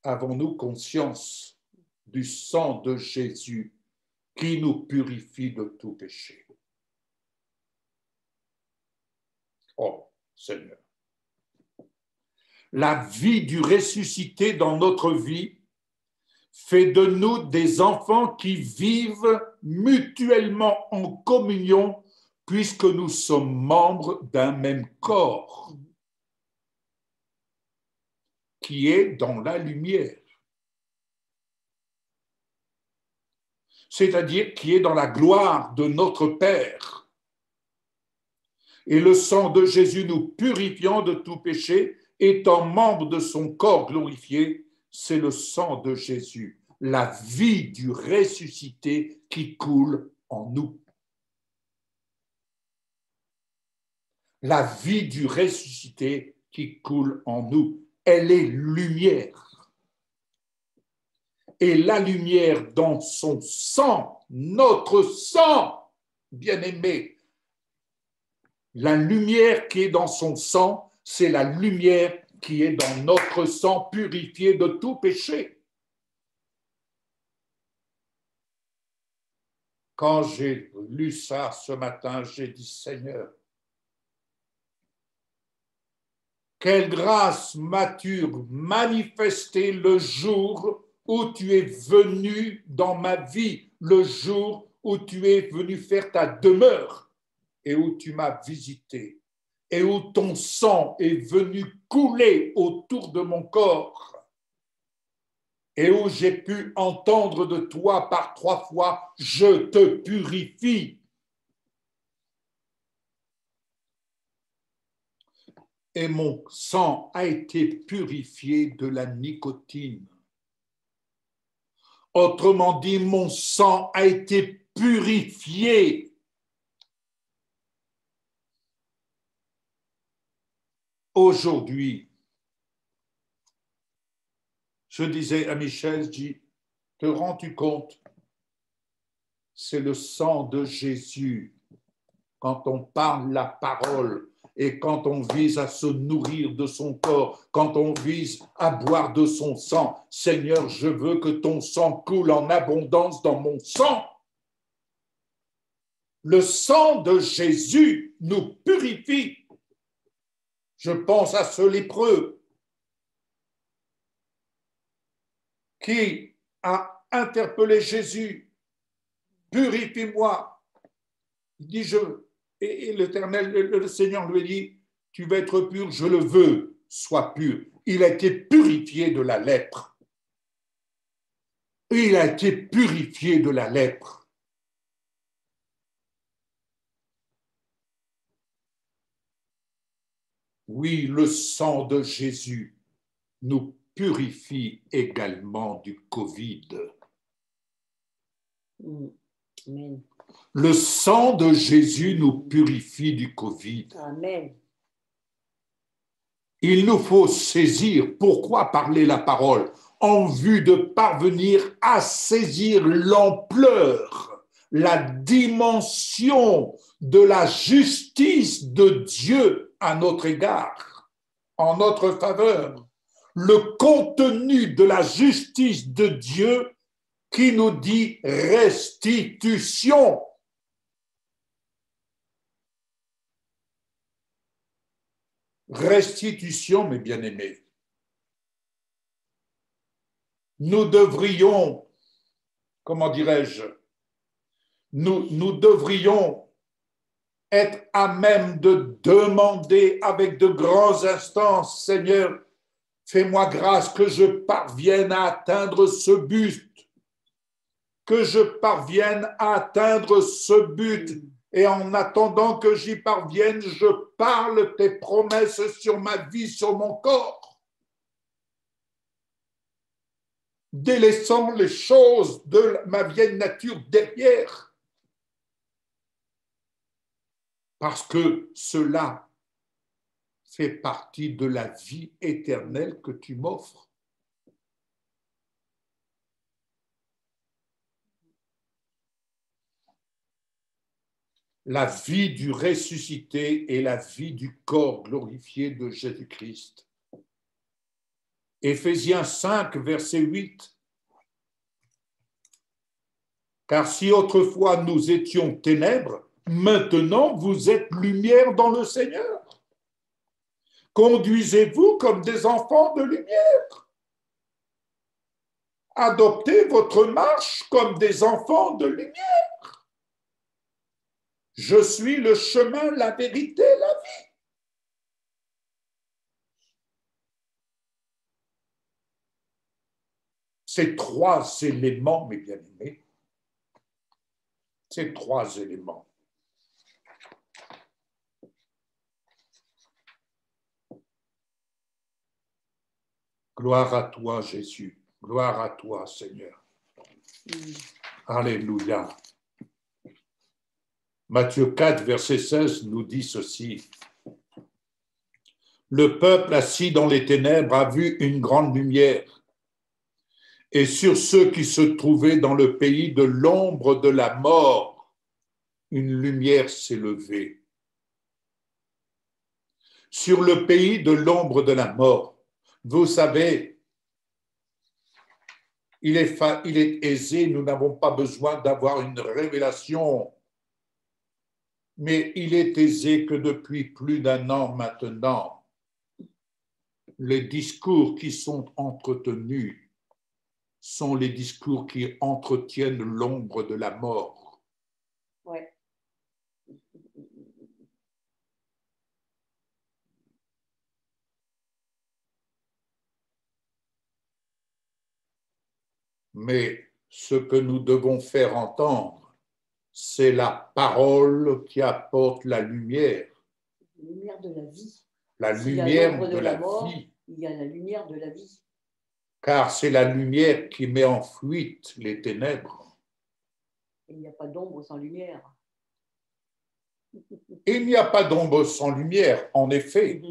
avons-nous conscience du sang de Jésus qui nous purifie de tout péché? Oh, Seigneur. La vie du ressuscité dans notre vie fait de nous des enfants qui vivent mutuellement en communion puisque nous sommes membres d'un même corps qui est dans la lumière, c'est-à-dire qui est dans la gloire de notre Père. Et le sang de Jésus nous purifiant de tout péché, étant membre de son corps glorifié, c'est le sang de Jésus, la vie du ressuscité qui coule en nous. La vie du ressuscité qui coule en nous, elle est lumière. Et la lumière dans son sang, notre sang, bien-aimé, la lumière qui est dans son sang, c'est la lumière qui est dans notre sang purifié de tout péché. Quand j'ai lu ça ce matin, j'ai dit, Seigneur, quelle grâce m'as-tu manifestée le jour où tu es venu dans ma vie, le jour où tu es venu faire ta demeure et où tu m'as visité et où ton sang est venu couler autour de mon corps et où j'ai pu entendre de toi par 3 fois, je te purifie. Et mon sang a été purifié de la nicotine. Autrement dit, mon sang a été purifié. Aujourd'hui, je disais à Michel, je dis, te rends-tu compte? C'est le sang de Jésus. Quand on parle la parole et quand on vise à se nourrir de son corps, quand on vise à boire de son sang, Seigneur, je veux que ton sang coule en abondance dans mon sang. Le sang de Jésus nous purifie. Je pense à ce lépreux qui a interpellé Jésus. Purifie-moi. Il dit, et l'Éternel, le Seigneur lui dit, tu vas être pur, je le veux, sois pur. Il a été purifié de la lèpre. Il a été purifié de la lèpre. Oui, le sang de Jésus nous purifie également du Covid. Amen. Le sang de Jésus nous purifie du Covid. Amen. Il nous faut saisir pourquoi parler la parole en vue de parvenir à saisir l'ampleur, la dimension de la justice de Dieu à notre égard, en notre faveur. Le contenu de la justice de Dieu qui nous dit restitution. Restitution, mes bien-aimés. Nous devrions, comment dirais-je, nous devrions être à même de demander avec de grands instants, Seigneur, fais-moi grâce que je parvienne à atteindre ce but, que je parvienne à atteindre ce but. Et en attendant que j'y parvienne, je parle tes promesses sur ma vie, sur mon corps, délaissant les choses de ma vieille nature derrière. Parce que cela fait partie de la vie éternelle que tu m'offres. La vie du ressuscité et la vie du corps glorifié de Jésus-Christ. Éphésiens 5, verset 8. Car si autrefois nous étions ténèbres, maintenant vous êtes lumière dans le Seigneur. Conduisez-vous comme des enfants de lumière. Adoptez votre marche comme des enfants de lumière. Je suis le chemin, la vérité, la vie. Ces trois éléments, mes bien-aimés, ces trois éléments. Gloire à toi, Jésus. Gloire à toi, Seigneur. Alléluia. Matthieu 4, verset 16 nous dit ceci. Le peuple assis dans les ténèbres a vu une grande lumière. Et sur ceux qui se trouvaient dans le pays de l'ombre de la mort, une lumière s'est levée. Sur le pays de l'ombre de la mort, vous savez, il est aisé, nous n'avons pas besoin d'avoir une révélation, mais il est aisé que depuis plus d'un an maintenant, les discours qui sont entretenus sont les discours qui entretiennent l'ombre de la mort. Ouais. Mais ce que nous devons faire entendre, c'est la parole qui apporte la lumière. La lumière de la vie. La lumière de la mort, vie. Il y a la lumière de la vie. Car c'est la lumière qui met en fuite les ténèbres. Il n'y a pas d'ombre sans lumière. Il n'y a pas d'ombre sans lumière, en effet.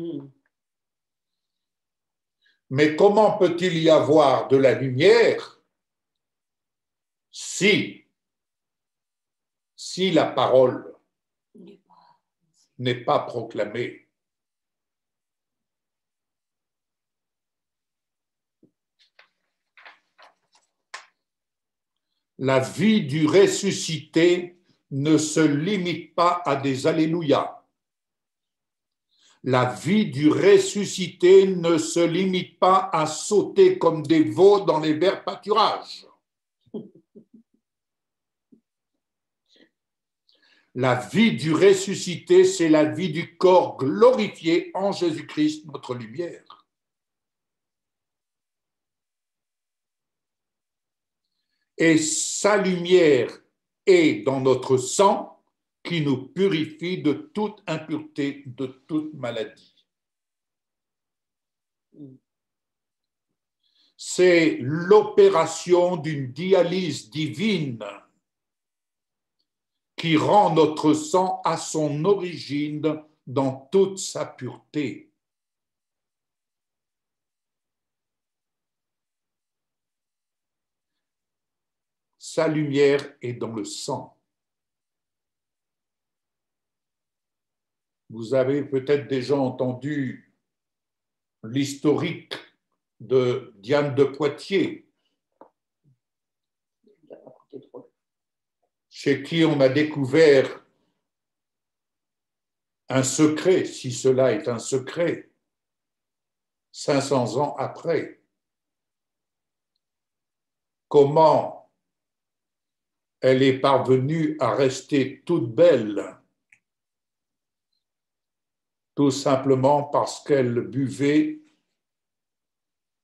Mais comment peut-il y avoir de la lumière si la parole n'est pas proclamée? La vie du ressuscité ne se limite pas à des alléluia. La vie du ressuscité ne se limite pas à sauter comme des veaux dans les verts pâturages. La vie du ressuscité, c'est la vie du corps glorifié en Jésus-Christ, notre lumière. Et sa lumière est dans notre sang qui nous purifie de toute impureté, de toute maladie. C'est l'opération d'une dialyse divine qui rend notre sang à son origine dans toute sa pureté. Sa lumière est dans le sang. Vous avez peut-être déjà entendu l'historique de Diane de Poitiers, chez qui on a découvert un secret, si cela est un secret, 500 ans après. Comment elle est parvenue à rester toute belle tout simplement parce qu'elle buvait,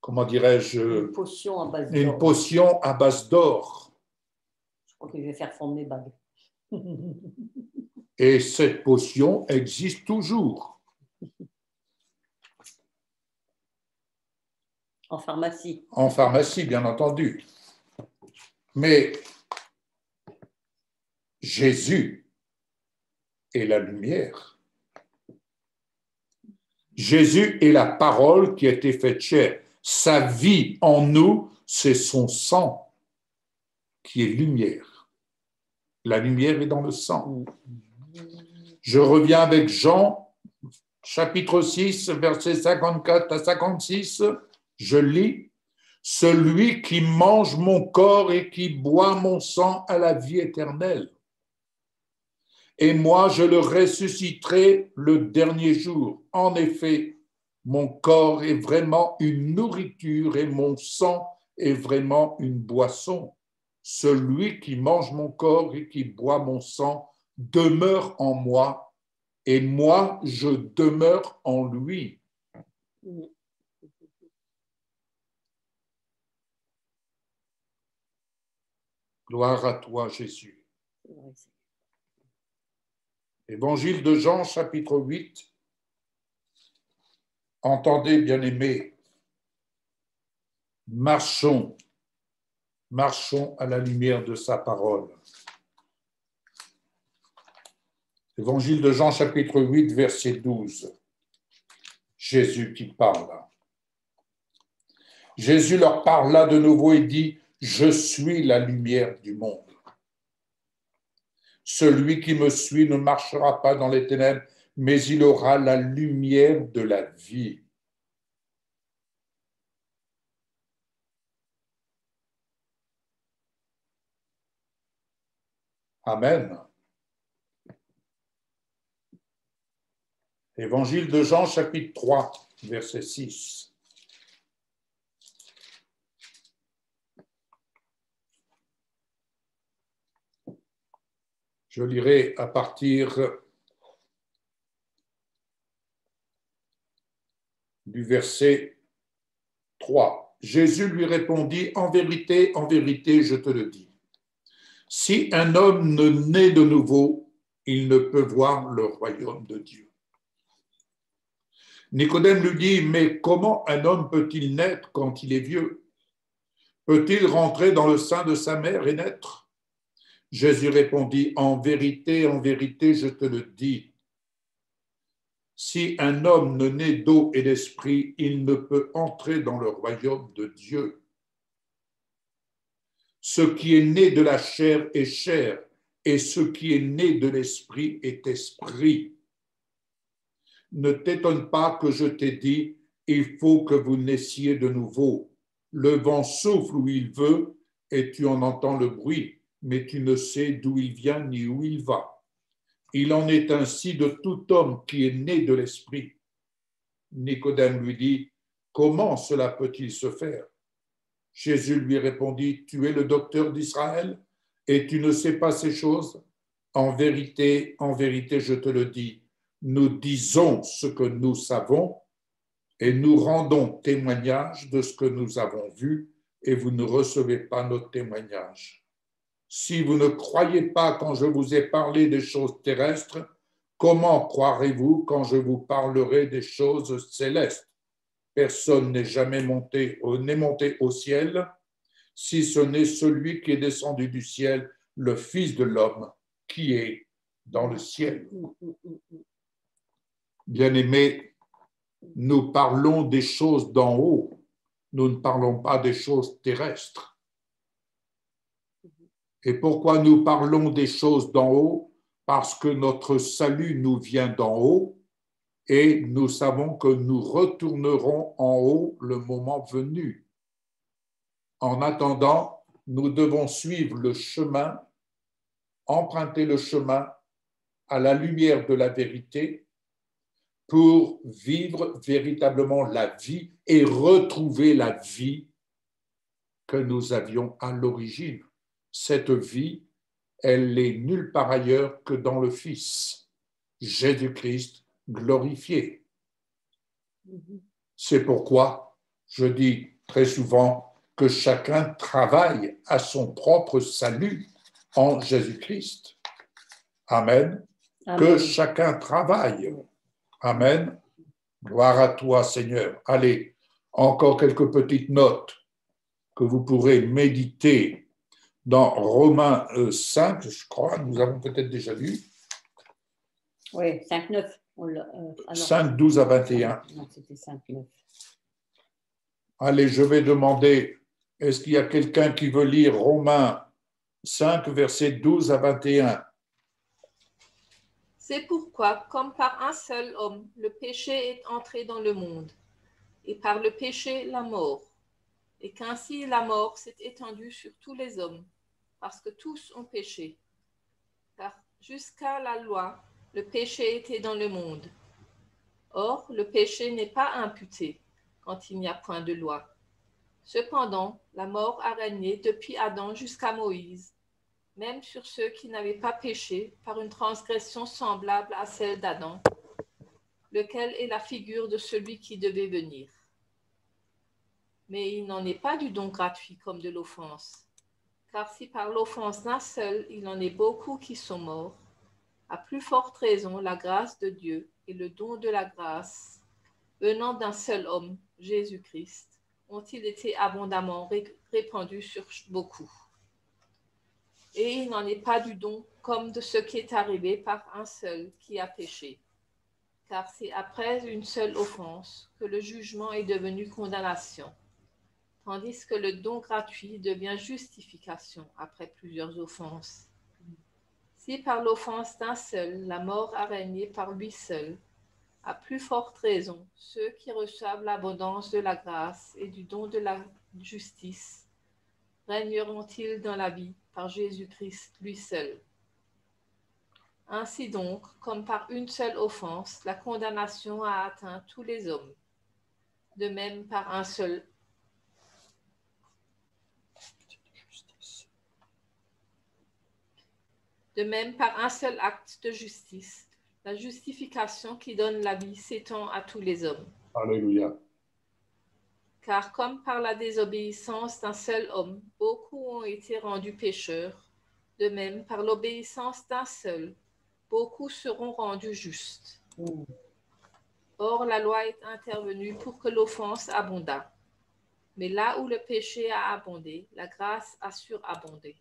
comment dirais-je, une potion à base d'or. Une potion à base d'or. Je crois que je vais faire fondre mes bagues. Et cette potion existe toujours. En pharmacie. En pharmacie, bien entendu. Mais Jésus est la lumière. Jésus est la parole qui a été faite chair. Sa vie en nous, c'est son sang qui est lumière. La lumière est dans le sang. Je reviens avec Jean, chapitre 6, versets 54 à 56. Je lis. Celui qui mange mon corps et qui boit mon sang a la vie éternelle. Et moi, je le ressusciterai le dernier jour. En effet, mon corps est vraiment une nourriture et mon sang est vraiment une boisson. Celui qui mange mon corps et qui boit mon sang demeure en moi, et moi, je demeure en lui. Gloire à toi, Jésus. Évangile de Jean, chapitre 8. Entendez, bien-aimés, marchons à la lumière de sa parole. Évangile de Jean, chapitre 8, verset 12. Jésus qui parle. Jésus leur parla de nouveau et dit, « Je suis la lumière du monde. Celui qui me suit ne marchera pas dans les ténèbres, mais il aura la lumière de la vie. » Amen. Évangile de Jean, chapitre 3, verset 6. Je lirai à partir du verset 3. Jésus lui répondit, en vérité, je te le dis. Si un homme ne naît de nouveau, il ne peut voir le royaume de Dieu. Nicodème lui dit, mais comment un homme peut-il naître quand il est vieux? Peut-il rentrer dans le sein de sa mère et naître? Jésus répondit, en vérité, je te le dis. Si un homme ne naît d'eau et d'esprit, il ne peut entrer dans le royaume de Dieu. Ce qui est né de la chair est chair, et ce qui est né de l'esprit est esprit. Ne t'étonne pas que je t'ai dit, il faut que vous naissiez de nouveau. Le vent souffle où il veut, et tu en entends le bruit, mais tu ne sais d'où il vient ni où il va. Il en est ainsi de tout homme qui est né de l'esprit. Nicodème lui dit, comment cela peut-il se faire? Jésus lui répondit, tu es le docteur d'Israël et tu ne sais pas ces choses? En vérité, je te le dis, nous disons ce que nous savons et nous rendons témoignage de ce que nous avons vu et vous ne recevez pas notre témoignage. Si vous ne croyez pas quand je vous ai parlé des choses terrestres, comment croirez-vous quand je vous parlerai des choses célestes? Personne n'est jamais monté au ciel, si ce n'est celui qui est descendu du ciel, le Fils de l'homme, qui est dans le ciel. Bien-aimés, nous parlons des choses d'en haut, nous ne parlons pas des choses terrestres. Et pourquoi nous parlons des choses d'en haut? Parce que notre salut nous vient d'en haut et nous savons que nous retournerons en haut le moment venu. En attendant, nous devons suivre le chemin, emprunter le chemin à la lumière de la vérité pour vivre véritablement la vie et retrouver la vie que nous avions à l'origine. Cette vie, elle est nulle part ailleurs que dans le Fils, Jésus-Christ, glorifié. C'est pourquoi je dis très souvent que chacun travaille à son propre salut en Jésus-Christ. Amen. Amen. Que chacun travaille. Amen. Gloire à toi, Seigneur. Allez, encore quelques petites notes que vous pourrez méditer dans Romains 5, je crois, nous avons peut-être déjà lu. Oui, 5-9. 5, 12 à 21. Non, c'était 5-9. Allez, je vais demander, est-ce qu'il y a quelqu'un qui veut lire Romains 5, versets 12 à 21? C'est pourquoi, comme par un seul homme, le péché est entré dans le monde, et par le péché, la mort, et qu'ainsi la mort s'est étendue sur tous les hommes, parce que tous ont péché. Car jusqu'à la loi, le péché était dans le monde. Or, le péché n'est pas imputé quand il n'y a point de loi. Cependant, la mort a régné depuis Adam jusqu'à Moïse, même sur ceux qui n'avaient pas péché par une transgression semblable à celle d'Adam, lequel est la figure de celui qui devait venir. Mais il n'en est pas du don gratuit comme de l'offense. Car si par l'offense d'un seul, il en est beaucoup qui sont morts, à plus forte raison, la grâce de Dieu et le don de la grâce, venant d'un seul homme, Jésus-Christ, ont-ils été abondamment répandus sur beaucoup. Et il n'en est pas du don comme de ce qui est arrivé par un seul qui a péché. Car c'est après une seule offense que le jugement est devenu condamnation, tandis que le don gratuit devient justification après plusieurs offenses. Si par l'offense d'un seul, la mort a régné par lui seul, à plus forte raison, ceux qui reçoivent l'abondance de la grâce et du don de la justice régneront-ils dans la vie par Jésus-Christ lui seul. Ainsi donc, comme par une seule offense, la condamnation a atteint tous les hommes, de même par un seul acte de justice, la justification qui donne la vie s'étend à tous les hommes. Alléluia. Car comme par la désobéissance d'un seul homme, beaucoup ont été rendus pécheurs, de même par l'obéissance d'un seul, beaucoup seront rendus justes. Or, la loi est intervenue pour que l'offense abondât. Mais là où le péché a abondé, la grâce a surabondé,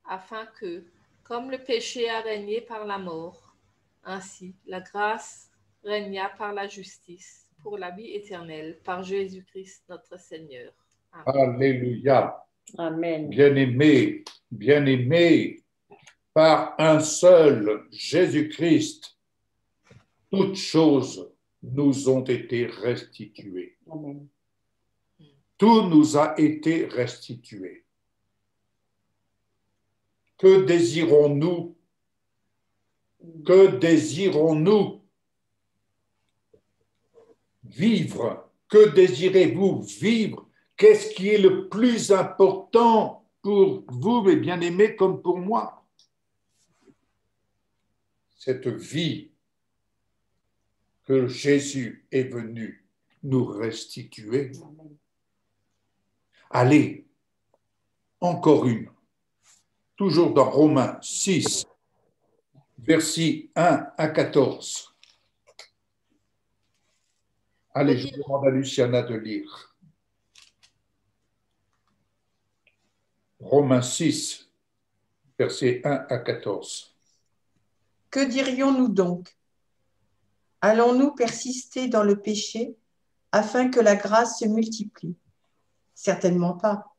afin que, comme le péché a régné par la mort, ainsi la grâce régna par la justice, pour la vie éternelle, par Jésus-Christ notre Seigneur. Amen. Alléluia. Amen. Bien-aimés, par un seul Jésus-Christ, toutes choses nous ont été restituées. Amen. Tout nous a été restitué. Que désirons-nous? Que désirons-nous? Vivre. Que désirez-vous vivre? Qu'est-ce qui est le plus important pour vous, mes bien-aimés, comme pour moi? Cette vie que Jésus est venu nous restituer. Allez, encore une. Toujours dans Romains 6, versets 1 à 14. Allez, je demande à Luciana de lire. Romains 6, versets 1 à 14. Que dirions-nous donc? Allons-nous persister dans le péché afin que la grâce se multiplie? Certainement pas.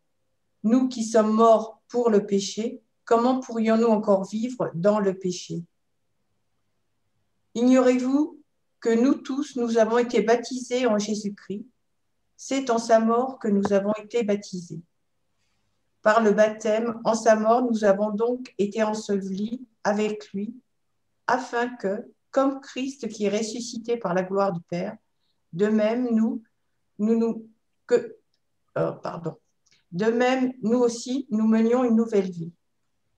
Nous qui sommes morts pour le péché, comment pourrions-nous encore vivre dans le péché? Ignorez-vous que nous tous, nous avons été baptisés en Jésus-Christ? C'est en sa mort que nous avons été baptisés. Par le baptême, en sa mort, nous avons donc été ensevelis avec lui, afin que, comme Christ qui est ressuscité par la gloire du Père, de même, nous aussi, nous menions une nouvelle vie.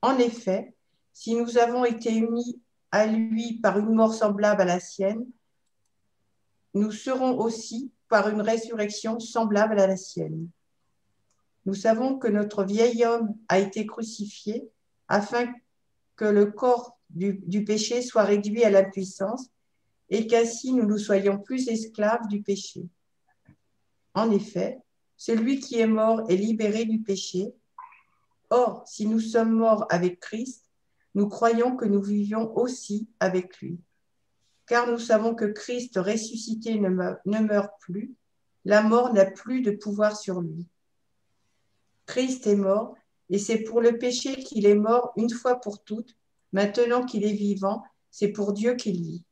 En effet, si nous avons été unis à lui par une mort semblable à la sienne, nous serons aussi par une résurrection semblable à la sienne. Nous savons que notre vieil homme a été crucifié afin que le corps du péché soit réduit à l'impuissance et qu'ainsi nous soyons plus esclaves du péché. En effet, celui qui est mort est libéré du péché. Or, si nous sommes morts avec Christ, nous croyons que nous vivions aussi avec lui. Car nous savons que Christ ressuscité ne meurt plus, la mort n'a plus de pouvoir sur lui. Christ est mort, et c'est pour le péché qu'il est mort une fois pour toutes. Maintenant qu'il est vivant, c'est pour Dieu qu'il vit.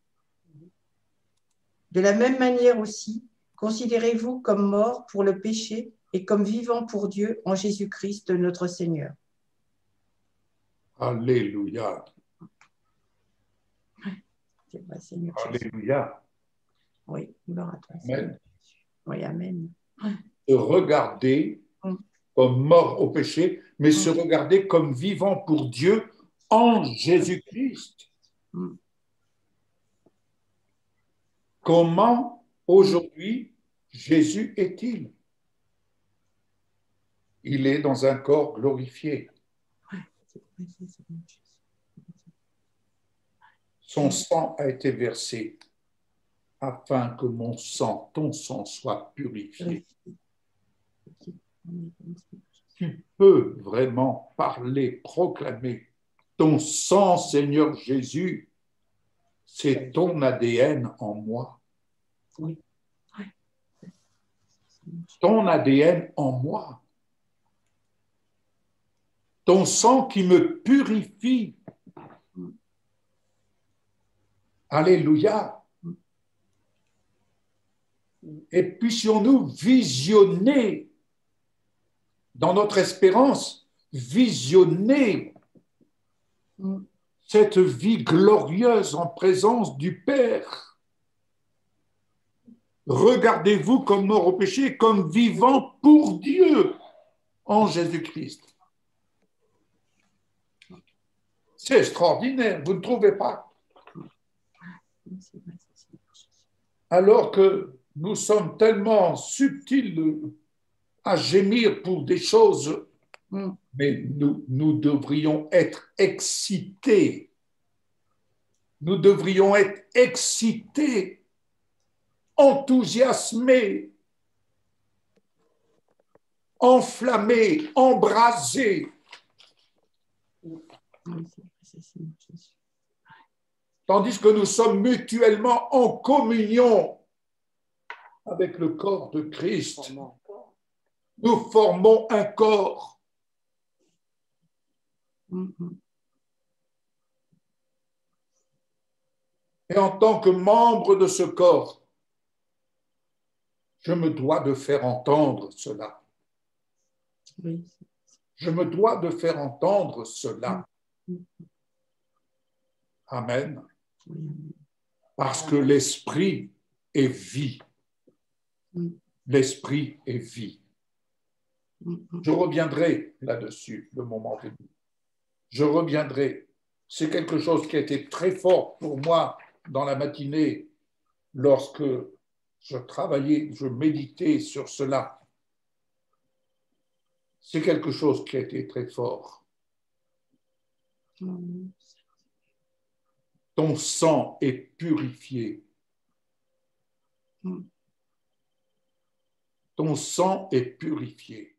De la même manière aussi, considérez-vous comme mort pour le péché et comme vivant pour Dieu en Jésus-Christ notre Seigneur. Alléluia. C'est vrai, Seigneur. Alléluia. Oui, gloire à toi. Amen. Oui, amen. Se regarder comme mort au péché, mais se regarder comme vivant pour Dieu en Jésus-Christ. Comment aujourd'hui Jésus est-il? Il est dans un corps glorifié. Son sang a été versé afin que mon sang, ton sang, soit purifié. Tu peux vraiment parler, proclamer. Ton sang, Seigneur Jésus, c'est ton ADN en moi. Ton ADN en moi. Ton sang qui me purifie. Alléluia. Et puissions-nous visionner dans notre espérance, visionner cette vie glorieuse en présence du Père. Regardez-vous comme mort au péché, comme vivant pour Dieu en Jésus-Christ. C'est extraordinaire, vous ne trouvez pas? Alors que nous sommes tellement subtils à gémir pour des choses, mais nous devrions être excités. Nous devrions être excités, enthousiasmés, enflammés, embrasés. Tandis que nous sommes mutuellement en communion avec le corps de Christ. Nous formons un corps. Et en tant que membre de ce corps, je me dois de faire entendre cela. Je me dois de faire entendre cela. Amen. Parce que l'esprit est vie. L'esprit est vie. Je reviendrai là-dessus le moment venu. Je reviendrai. C'est quelque chose qui a été très fort pour moi dans la matinée lorsque je travaillais, je méditais sur cela. C'est quelque chose qui a été très fort. Ton sang est purifié. Ton sang est purifié.